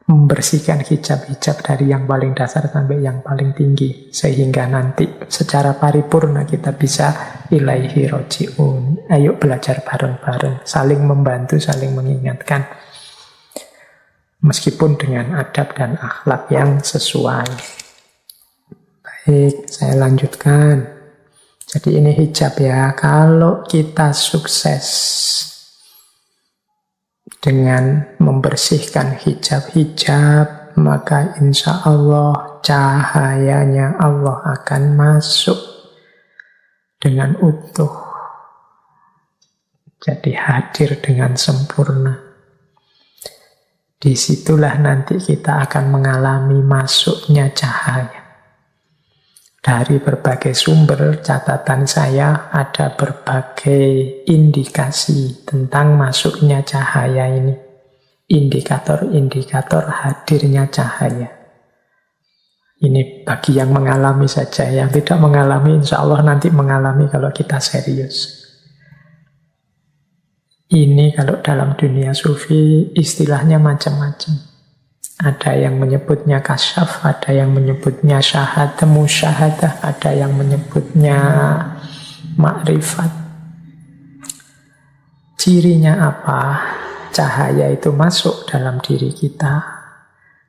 membersihkan hijab-hijab dari yang paling dasar sampai yang paling tinggi. Sehingga nanti secara paripurna kita bisa ilaihi roji'un. Ayo belajar bareng-bareng, saling membantu, saling mengingatkan. Meskipun dengan adab dan akhlak yang sesuai. Baik, saya lanjutkan. Jadi ini hijab ya. Kalau kita sukses dengan membersihkan hijab-hijab, maka insya Allah cahayanya Allah akan masuk dengan utuh. Jadi hadir dengan sempurna. Disitulah nanti kita akan mengalami masuknya cahaya. Dari berbagai sumber catatan saya ada berbagai indikasi tentang masuknya cahaya ini. Indikator-indikator hadirnya cahaya. Ini bagi yang mengalami saja. Yang tidak mengalami insya Allah nanti mengalami kalau kita serius. Ini kalau dalam dunia sufi istilahnya macam-macam. Ada yang menyebutnya kasyaf, ada yang menyebutnya syahadah, musyahadah, ada yang menyebutnya makrifat. Cirinya apa? Cahaya itu masuk dalam diri kita.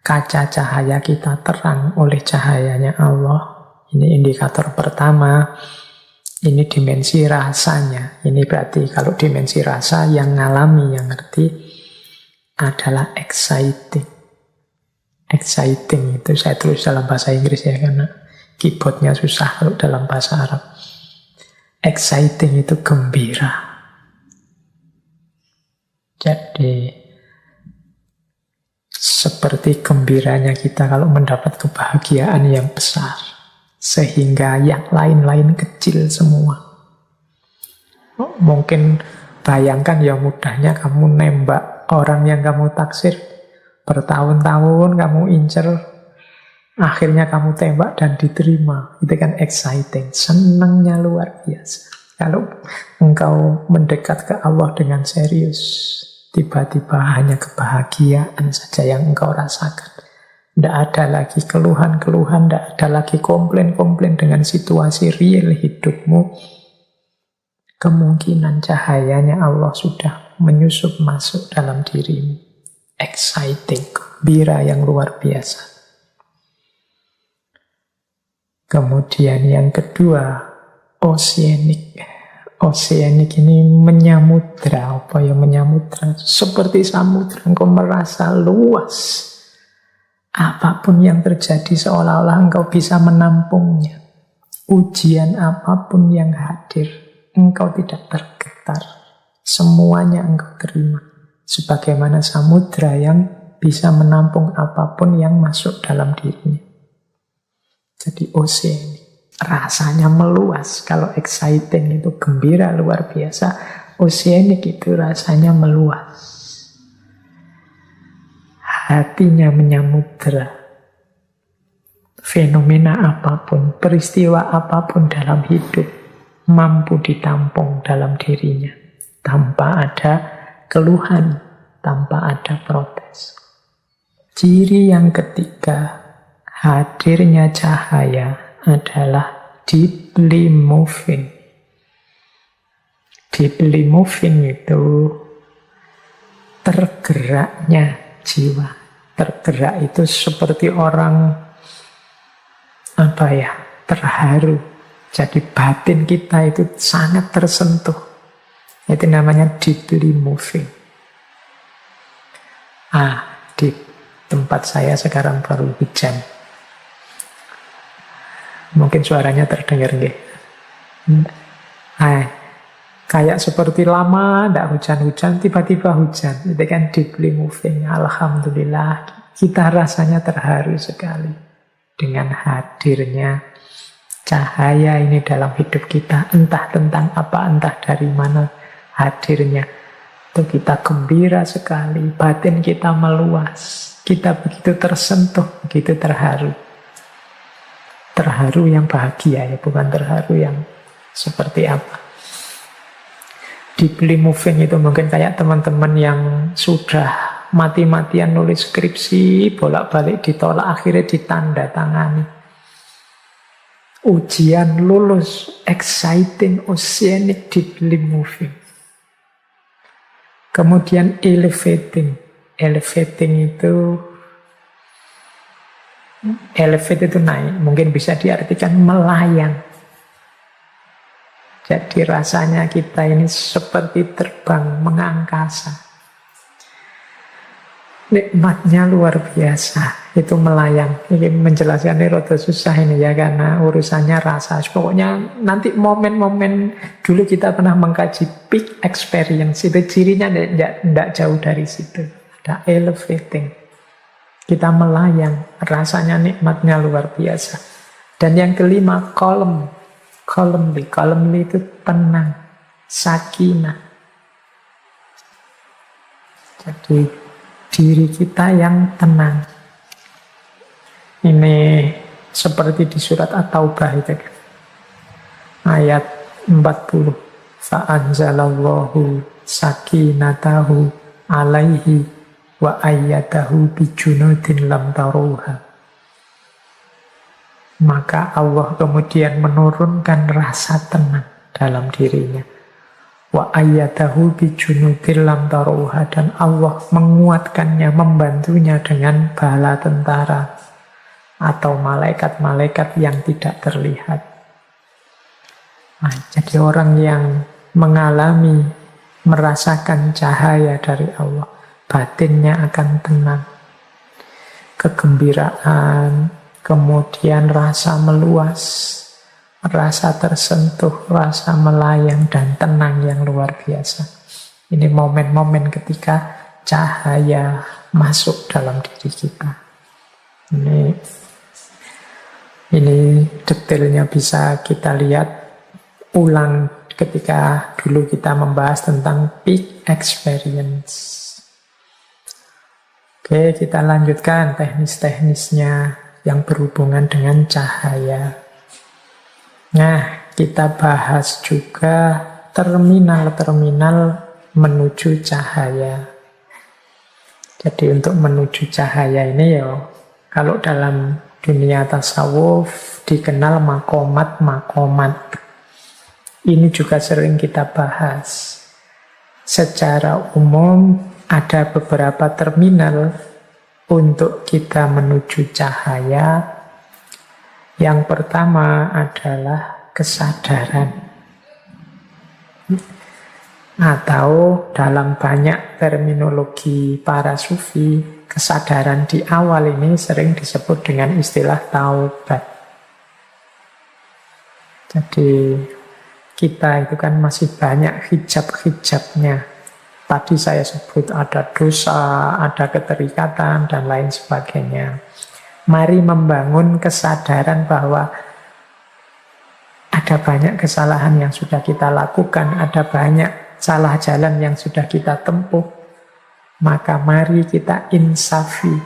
Kaca cahaya kita terang oleh cahayanya Allah. Ini indikator pertama. Ini dimensi rasanya. Ini berarti kalau dimensi rasa yang ngalami, yang ngerti adalah exciting. Exciting itu saya tulis dalam bahasa Inggris ya, karena keyboardnya susah kalau dalam bahasa Arab. Exciting itu gembira. Jadi seperti gembiranya kita kalau mendapat kebahagiaan yang besar. Sehingga yang lain-lain kecil semua. Mungkin bayangkan ya mudahnya kamu nembak orang yang kamu taksir. Bertahun-tahun kamu incer, akhirnya kamu tembak dan diterima. Itu kan exciting, senangnya luar biasa. Kalau engkau mendekat ke Allah dengan serius, tiba-tiba hanya kebahagiaan saja yang engkau rasakan. Tidak ada lagi keluhan-keluhan, tidak ada lagi komplain-komplain dengan situasi real hidupmu. Kemungkinan cahayanya Allah sudah menyusup masuk dalam dirimu. Exciting, gembira yang luar biasa. Kemudian yang kedua, oceanic. Oceanic ini menyamudra. Apa ya menyamudra? Seperti samudra, engkau merasa luas. Apapun yang terjadi seolah-olah engkau bisa menampungnya. Ujian apapun yang hadir, engkau tidak tergetar. Semuanya engkau terima. Sebagaimana samudra yang bisa menampung apapun yang masuk dalam dirinya. Jadi oceanic. Rasanya meluas. Kalau exciting itu gembira luar biasa. Oceanic itu rasanya meluas. Hatinya menyamudra. Fenomena apapun, peristiwa apapun dalam hidup mampu ditampung dalam dirinya tanpa ada keluhan, tanpa ada protes. Ciri yang ketiga, hadirnya cahaya adalah deeply moving. Deeply moving itu tergeraknya jiwa. Tergerak itu seperti orang terharu. Jadi batin kita itu sangat tersentuh. Itu namanya deeply moving. Di tempat saya sekarang baru hujan. Mungkin suaranya terdengar nggih. Kayak seperti lama tidak hujan-hujan, tiba-tiba hujan. Itu kan deeply moving. Alhamdulillah, kita rasanya terharu sekali dengan hadirnya cahaya ini dalam hidup kita. Entah tentang apa, entah dari mana hadirnya. Itu kita gembira sekali, batin kita meluas. Kita begitu tersentuh, begitu terharu. Terharu yang bahagia ya, bukan terharu yang seperti apa. Deeply moving itu mungkin kayak teman-teman yang sudah mati-matian nulis skripsi, bolak-balik ditolak, akhirnya ditanda tangani. Ujian lulus, exciting, oceanic, deeply moving. Kemudian elevating. Elevating itu elevate itu naik, mungkin bisa diartikan melayang. Jadi rasanya kita ini seperti terbang mengangkasa. Nikmatnya luar biasa. Itu melayang. Ini menjelaskannya rada susah ini ya, karena urusannya rasa. Pokoknya nanti momen-momen dulu kita pernah mengkaji peak experience. Itu cirinya tidak jauh dari situ. Ada elevating. Kita melayang, rasanya nikmatnya luar biasa. Dan yang kelima, calm. Calmly itu tenang, sakinah. Jadi diri kita yang tenang. Ini seperti di surat At-Taubah itu kan. Ayat 40. Fa'anzalallahu sakinatahu alaihi wa ayyadahu bijunudin lam taruha. Maka Allah kemudian menurunkan rasa tenang dalam dirinya. Wa ayyadahu bijunudin lam taruha. Dan Allah menguatkannya, membantunya dengan bala tentara atau malaikat-malaikat yang tidak terlihat. Nah, jadi orang yang mengalami, merasakan cahaya dari Allah, batinnya akan tenang. Kegembiraan, kemudian rasa meluas, rasa tersentuh, rasa melayang, dan tenang yang luar biasa. Ini momen-momen ketika cahaya masuk dalam diri kita. Ini detailnya bisa kita lihat ulang ketika dulu kita membahas tentang peak experience. Oke, kita lanjutkan teknis-teknisnya yang berhubungan dengan cahaya. Nah, kita bahas juga terminal-terminal menuju cahaya. Jadi untuk menuju cahaya ini ya, kalau dalam dunia tasawuf dikenal makomat-makomat. Ini juga sering kita bahas. Secara umum ada beberapa terminal untuk kita menuju cahaya. Yang pertama adalah kesadaran. Atau dalam banyak terminologi para sufi, kesadaran di awal ini sering disebut dengan istilah taubat. Jadi kita itu kan masih banyak hijab-hijabnya. Tadi saya sebut ada dosa, ada keterikatan, dan lain sebagainya. Mari membangun kesadaran bahwa ada banyak kesalahan yang sudah kita lakukan, ada banyak salah jalan yang sudah kita tempuh. Maka mari kita insafi,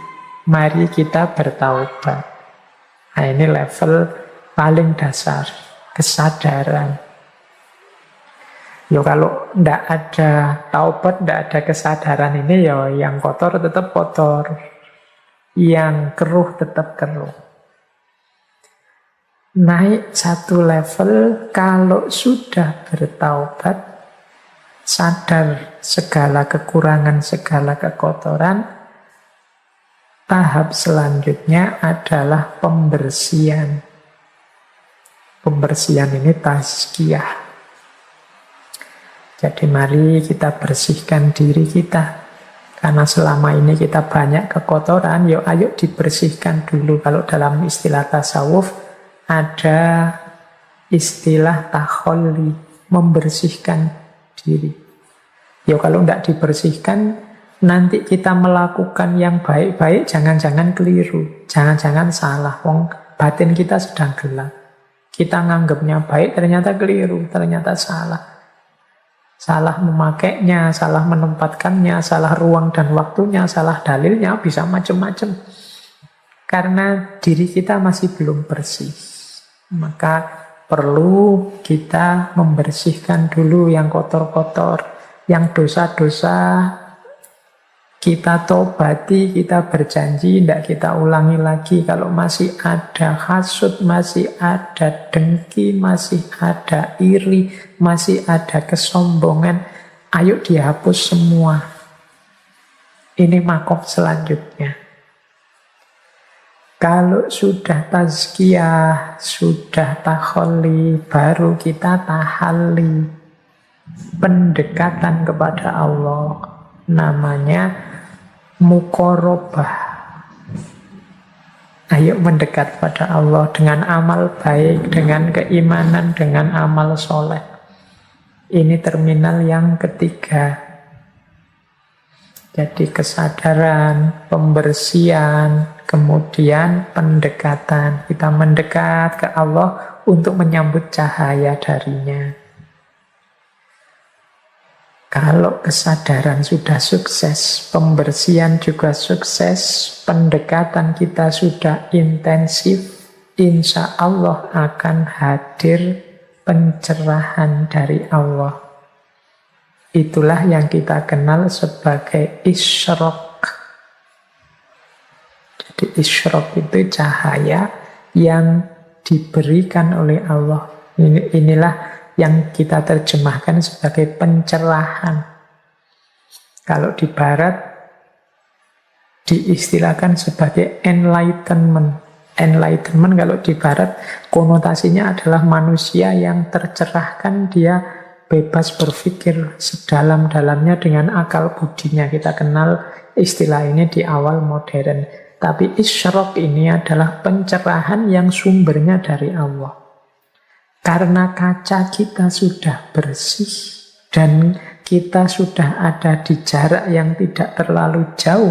mari kita bertaubat. Nah, ini level paling dasar, kesadaran. Ya kalau tidak ada taubat, tidak ada kesadaran ini, ya yang kotor tetap kotor, yang keruh tetap keruh. Naik satu level kalau sudah bertaubat, sadar segala kekurangan, segala kekotoran. Tahap selanjutnya adalah pembersihan. Pembersihan ini tazkiyah. Jadi mari kita bersihkan diri kita. Karena selama ini kita banyak kekotoran, yuk ayo dibersihkan dulu. Kalau dalam istilah tasawuf ada istilah takholli, membersihkan diri. Yuk kalau tidak dibersihkan, nanti kita melakukan yang baik-baik, jangan-jangan keliru, jangan-jangan salah. Wong batin kita sedang gelap. Kita nganggapnya baik, ternyata keliru, ternyata salah. Salah memakainya, salah menempatkannya, salah ruang dan waktunya, salah dalilnya, bisa macam-macam. Karena diri kita masih belum bersih. Maka perlu kita membersihkan dulu yang kotor-kotor, yang dosa-dosa kita tobati, kita berjanji, tidak kita ulangi lagi. Kalau masih ada hasud, masih ada dengki, masih ada iri, masih ada kesombongan, ayo dihapus semua. Ini makom selanjutnya. Kalau sudah tazkiyah, sudah takholli, baru kita tahalli. Pendekatan kepada Allah. Namanya muqarabah. Ayo mendekat pada Allah dengan amal baik, dengan keimanan, dengan amal soleh. Ini terminal yang ketiga. Jadi kesadaran, pembersihan, kemudian pendekatan. Kita mendekat ke Allah untuk menyambut cahaya darinya. Kalau kesadaran sudah sukses, pembersihan juga sukses, pendekatan kita sudah intensif, insya Allah akan hadir pencerahan dari Allah. Itulah yang kita kenal sebagai isyraq. Jadi isyraq itu cahaya yang diberikan oleh Allah. Inilah yang kita terjemahkan sebagai pencerahan. Kalau di barat diistilahkan sebagai enlightenment. Enlightenment kalau di barat konotasinya adalah manusia yang tercerahkan, dia bebas berpikir sedalam-dalamnya dengan akal budinya. Kita kenal istilah ini di awal modern. Tapi isyraq ini adalah pencerahan yang sumbernya dari Allah. Karena kaca kita sudah bersih dan kita sudah ada di jarak yang tidak terlalu jauh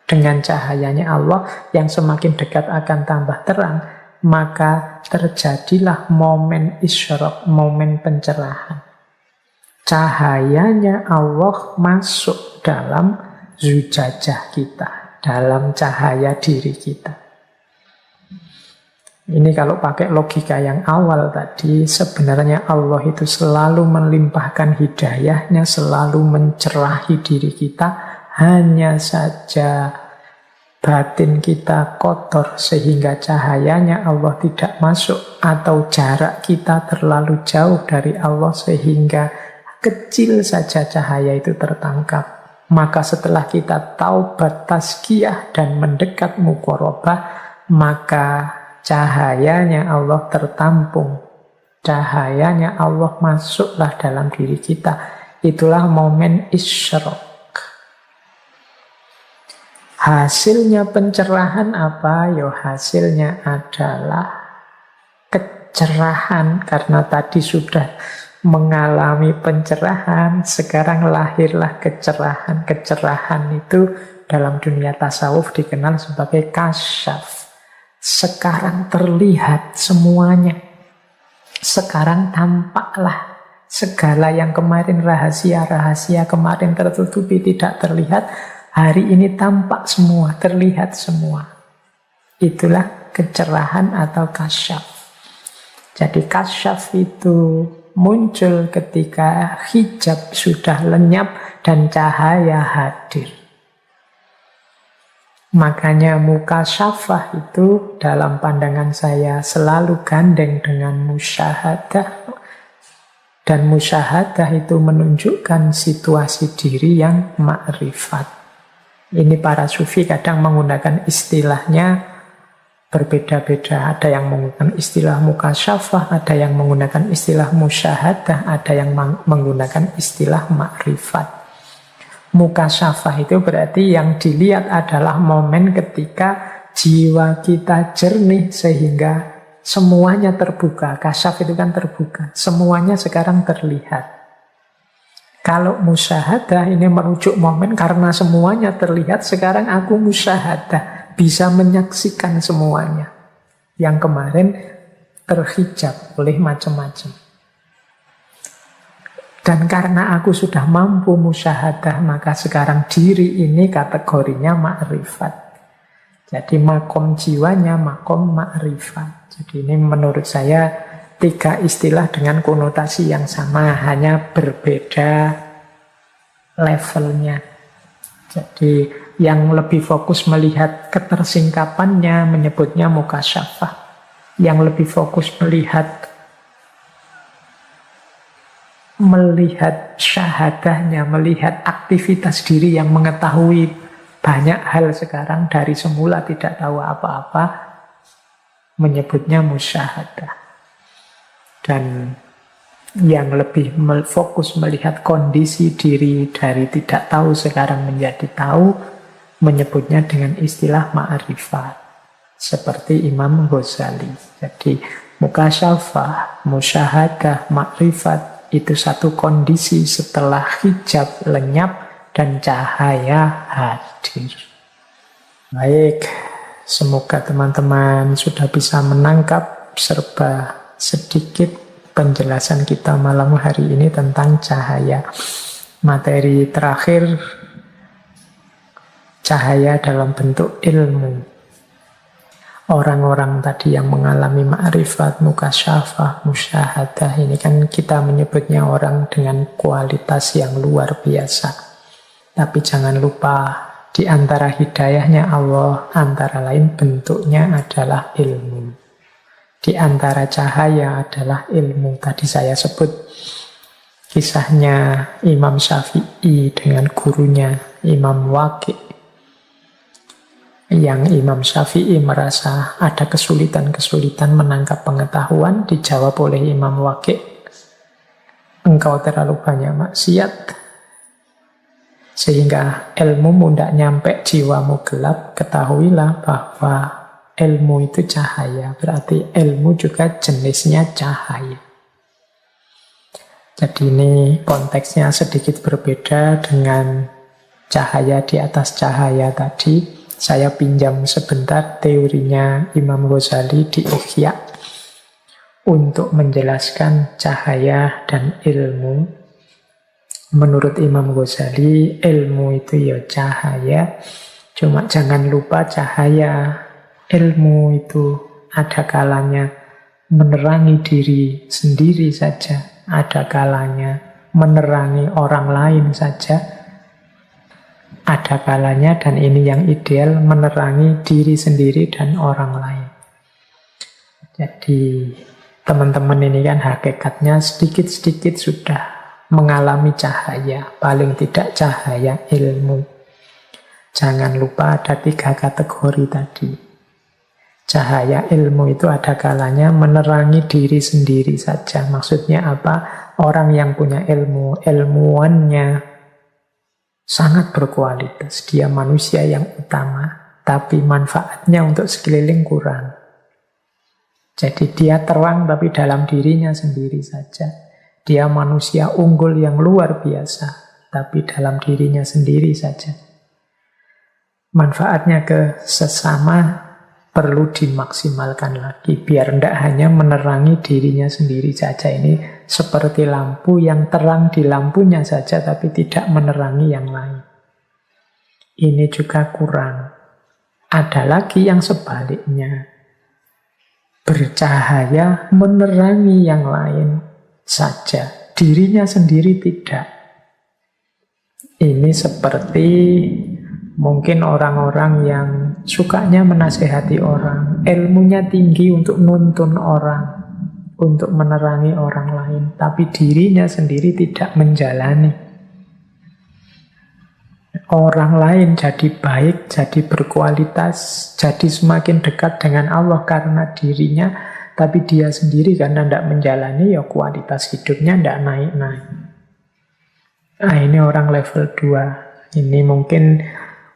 dengan cahayanya Allah yang semakin dekat akan tambah terang, maka terjadilah momen isyraq, momen pencerahan. Cahayanya Allah masuk dalam zujajah kita, dalam cahaya diri kita. Ini kalau pakai logika yang awal tadi, sebenarnya Allah itu selalu melimpahkan hidayahnya, selalu mencerahi diri kita. Hanya saja batin kita kotor sehingga cahayanya Allah tidak masuk, atau jarak kita terlalu jauh dari Allah sehingga kecil saja cahaya itu tertangkap. Maka setelah kita taubat, tazkiyah dan mendekat muqarabah, maka cahayanya Allah tertampung. Cahayanya Allah masuklah dalam diri kita. Itulah momen isyraq. Hasilnya pencerahan apa? Ya hasilnya adalah kecerahan. Karena tadi sudah mengalami pencerahan, sekarang lahirlah kecerahan. Kecerahan itu dalam dunia tasawuf dikenal sebagai kasyaf. Sekarang terlihat semuanya. Sekarang tampaklah segala yang kemarin rahasia-rahasia, kemarin tertutupi tidak terlihat, hari ini tampak semua, terlihat semua. Itulah kecerahan atau kasyaf. Jadi kasyaf itu muncul ketika hijab sudah lenyap dan cahaya hadir. Makanya mukasyafah itu dalam pandangan saya selalu gandeng dengan musyahadah. Dan musyahadah itu menunjukkan situasi diri yang ma'rifat. Ini para sufi kadang menggunakan istilahnya berbeda-beda. Ada yang menggunakan istilah mukasyafah, ada yang menggunakan istilah musyahadah, ada yang menggunakan istilah ma'rifat. Mukasyafah itu berarti yang dilihat adalah momen ketika jiwa kita jernih sehingga semuanya terbuka. Kasyaf itu kan terbuka. Semuanya sekarang terlihat. Kalau musyahadah ini merujuk momen karena semuanya terlihat, sekarang aku musyahadah. Bisa menyaksikan semuanya. Yang kemarin terhijab oleh macam-macam. Dan karena aku sudah mampu musyahadah, maka sekarang diri ini kategorinya ma'rifat. Jadi makom jiwanya makom ma'rifat. Jadi ini menurut saya 3 istilah dengan konotasi yang sama, hanya berbeda levelnya. Jadi yang lebih fokus melihat ketersingkapannya menyebutnya mukasyafah. Yang lebih fokus melihat syahadahnya, melihat aktivitas diri yang mengetahui banyak hal sekarang dari semula tidak tahu apa-apa, menyebutnya musyahadah. Dan yang lebih fokus melihat kondisi diri dari tidak tahu sekarang menjadi tahu, menyebutnya dengan istilah ma'rifat. Seperti Imam Ghazali. Jadi mukasyafah, musyahadah, ma'rifat itu satu kondisi setelah hijab lenyap, dan cahaya hadir. Baik, semoga teman-teman sudah bisa menangkap serba sedikit penjelasan kita malam hari ini tentang cahaya. Materi terakhir, cahaya dalam bentuk ilmu. Orang-orang tadi yang mengalami ma'rifat, mukasyafah, musyahadah, ini kan kita menyebutnya orang dengan kualitas yang luar biasa. Tapi jangan lupa, di antara hidayahnya Allah, antara lain bentuknya adalah ilmu. Di antara cahaya adalah ilmu. Tadi saya sebut kisahnya Imam Syafi'i dengan gurunya Imam Waqi'. Yang Imam Syafi'i merasa ada kesulitan-kesulitan menangkap pengetahuan, dijawab oleh Imam Waqi', engkau terlalu banyak maksiat, sehingga ilmumu tidak nyampe, jiwamu gelap. Ketahuilah bahwa ilmu itu cahaya, berarti ilmu juga jenisnya cahaya. Jadi ini konteksnya sedikit berbeda dengan cahaya di atas cahaya tadi. Saya pinjam sebentar teorinya Imam Ghazali di Ihya untuk menjelaskan cahaya dan ilmu. Menurut Imam Ghazali, ilmu itu ya cahaya, cuma jangan lupa cahaya ilmu itu ada kalanya menerangi diri sendiri saja, ada kalanya menerangi orang lain saja, ada kalanya, dan ini yang ideal, menerangi diri sendiri dan orang lain. Jadi teman-teman ini kan hakikatnya sedikit-sedikit sudah mengalami cahaya, paling tidak cahaya ilmu. Jangan lupa ada 3 kategori tadi. Cahaya ilmu itu ada kalanya menerangi diri sendiri saja. Maksudnya apa? Orang yang punya ilmu, ilmuannya sangat berkualitas. Dia manusia yang utama, tapi manfaatnya untuk sekeliling kurang. Jadi dia terang tapi dalam dirinya sendiri saja. Dia manusia unggul yang luar biasa, tapi dalam dirinya sendiri saja. Manfaatnya ke sesama perlu dimaksimalkan lagi, biar tidak hanya menerangi dirinya sendiri saja. Ini seperti lampu yang terang di lampunya saja, tapi tidak menerangi yang lain. Ini juga kurang. Ada lagi yang sebaliknya. Bercahaya menerangi yang lain saja, dirinya sendiri tidak. Ini seperti mungkin orang-orang yang sukanya menasehati orang, ilmunya tinggi untuk nuntun orang, untuk menerangi orang lain, tapi dirinya sendiri tidak menjalani. Orang lain jadi baik, jadi berkualitas, jadi semakin dekat dengan Allah karena dirinya, tapi dia sendiri karena tidak menjalani, ya kualitas hidupnya tidak naik-naik. Nah, ini orang level 2. Ini mungkin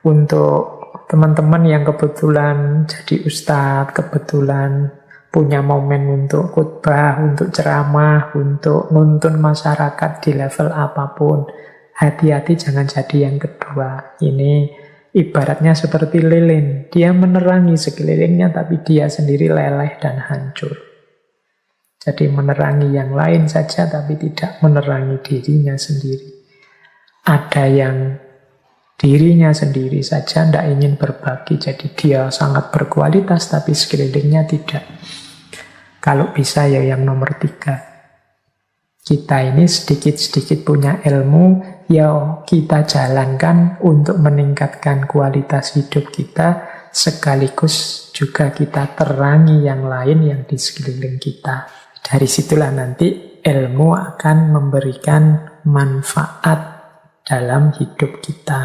untuk teman-teman yang kebetulan jadi ustadz, kebetulan punya momen untuk khutbah, untuk ceramah, untuk nuntun masyarakat di level apapun. Hati-hati jangan jadi yang kedua. Ini ibaratnya seperti lilin. Dia menerangi sekelilingnya, tapi dia sendiri leleh dan hancur. Jadi menerangi yang lain saja, tapi tidak menerangi dirinya sendiri. Ada yang dirinya sendiri saja tidak ingin berbagi, jadi dia sangat berkualitas, tapi sekelilingnya tidak. Kalau bisa ya yang nomor 3. Kita ini sedikit-sedikit punya ilmu, ya kita jalankan untuk meningkatkan kualitas hidup kita, sekaligus juga kita terangi yang lain yang di sekeliling kita. Dari situlah nanti ilmu akan memberikan manfaat dalam hidup kita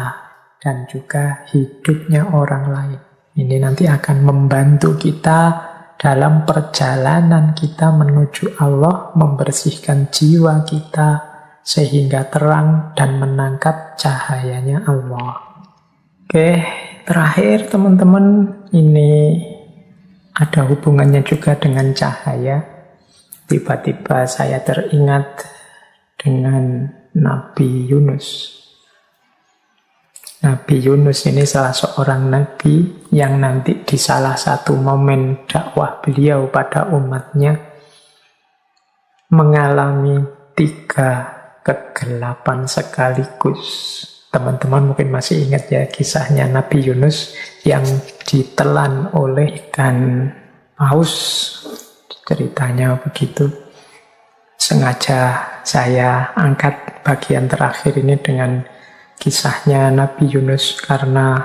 dan juga hidupnya orang lain. Ini nanti akan membantu kita dalam perjalanan kita menuju Allah, membersihkan jiwa kita sehingga terang dan menangkap cahayanya Allah. Oke, terakhir teman-teman, ini ada hubungannya juga dengan cahaya. Tiba-tiba saya teringat dengan Nabi Yunus. Nabi Yunus ini salah seorang nabi yang nanti di salah satu momen dakwah beliau pada umatnya mengalami 3 kegelapan sekaligus. Teman-teman mungkin masih ingat ya kisahnya Nabi Yunus yang ditelan oleh ikan paus. Ceritanya begitu. Sengaja saya angkat bagian terakhir ini dengan kisahnya Nabi Yunus karena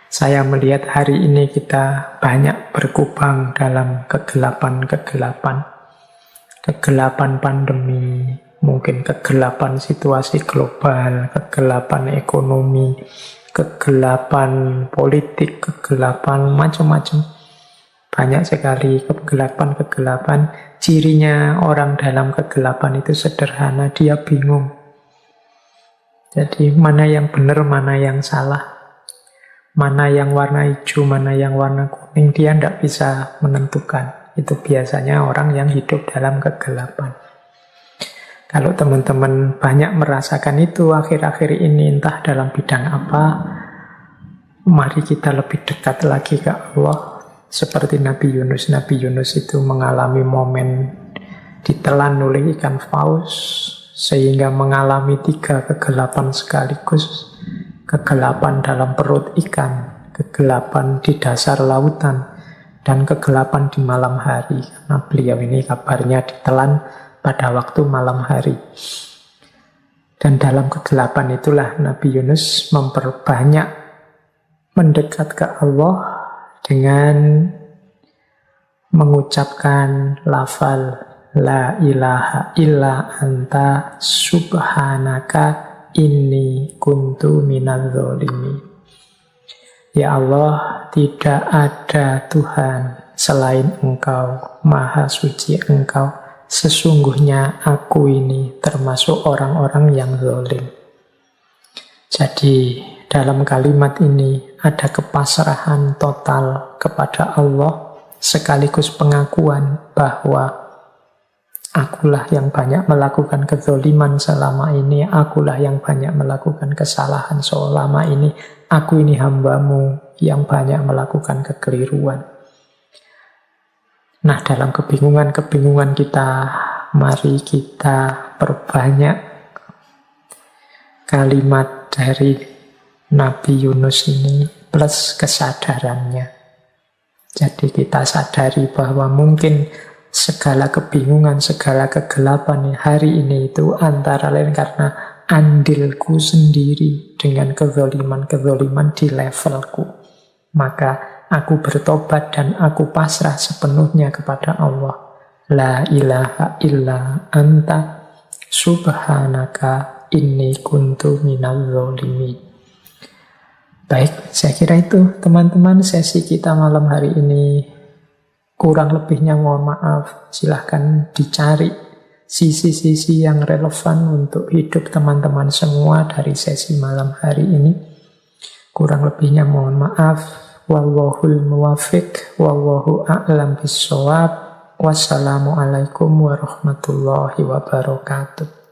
saya melihat hari ini kita banyak berkubang dalam kegelapan-kegelapan. Kegelapan pandemi, mungkin kegelapan situasi global, kegelapan ekonomi, kegelapan politik, kegelapan macam-macam. Banyak sekali kegelapan-kegelapan. Cirinya orang dalam kegelapan itu sederhana, dia bingung. Jadi mana yang benar, mana yang salah, mana yang warna hijau, mana yang warna kuning, dia tidak bisa menentukan. Itu biasanya orang yang hidup dalam kegelapan. Kalau teman-teman banyak merasakan itu akhir-akhir ini, entah dalam bidang apa, mari kita lebih dekat lagi ke Allah. Seperti Nabi Yunus. Nabi Yunus itu mengalami momen ditelan oleh ikan paus, sehingga mengalami 3 kegelapan sekaligus. Kegelapan dalam perut ikan, kegelapan di dasar lautan, dan kegelapan di malam hari. Karena beliau ini kabarnya ditelan pada waktu malam hari. Dan dalam kegelapan itulah Nabi Yunus memperbanyak mendekat ke Allah dengan mengucapkan lafal La ilaha illa anta subhanaka inni kuntu minadz zalimin. Ya Allah, tidak ada Tuhan selain Engkau, Maha Suci Engkau. Sesungguhnya aku ini termasuk orang-orang yang zalim. Jadi dalam kalimat ini ada kepasrahan total kepada Allah, sekaligus pengakuan bahwa akulah yang banyak melakukan kezaliman selama ini, akulah yang banyak melakukan kesalahan selama ini, aku ini hambamu yang banyak melakukan kekeliruan. Nah, dalam kebingungan-kebingungan kita, mari kita perbanyak kalimat dari Nabi Yunus ini plus kesadarannya. Jadi kita sadari bahwa mungkin segala kebingungan, segala kegelapan hari ini itu antara lain karena andilku sendiri dengan kezaliman-kezaliman di levelku. Maka aku bertobat dan aku pasrah sepenuhnya kepada Allah. La ilaha illa anta subhanaka inni kuntu minadz zalimin. Baik, saya kira itu teman-teman sesi kita malam hari ini. Kurang lebihnya mohon maaf, silahkan dicari sisi-sisi yang relevan untuk hidup teman-teman semua dari sesi malam hari ini. Kurang lebihnya mohon maaf. Wallahul muwaffiq, wallahu a'lam bissawab. Wassalamualaikum warahmatullahi wabarakatuh.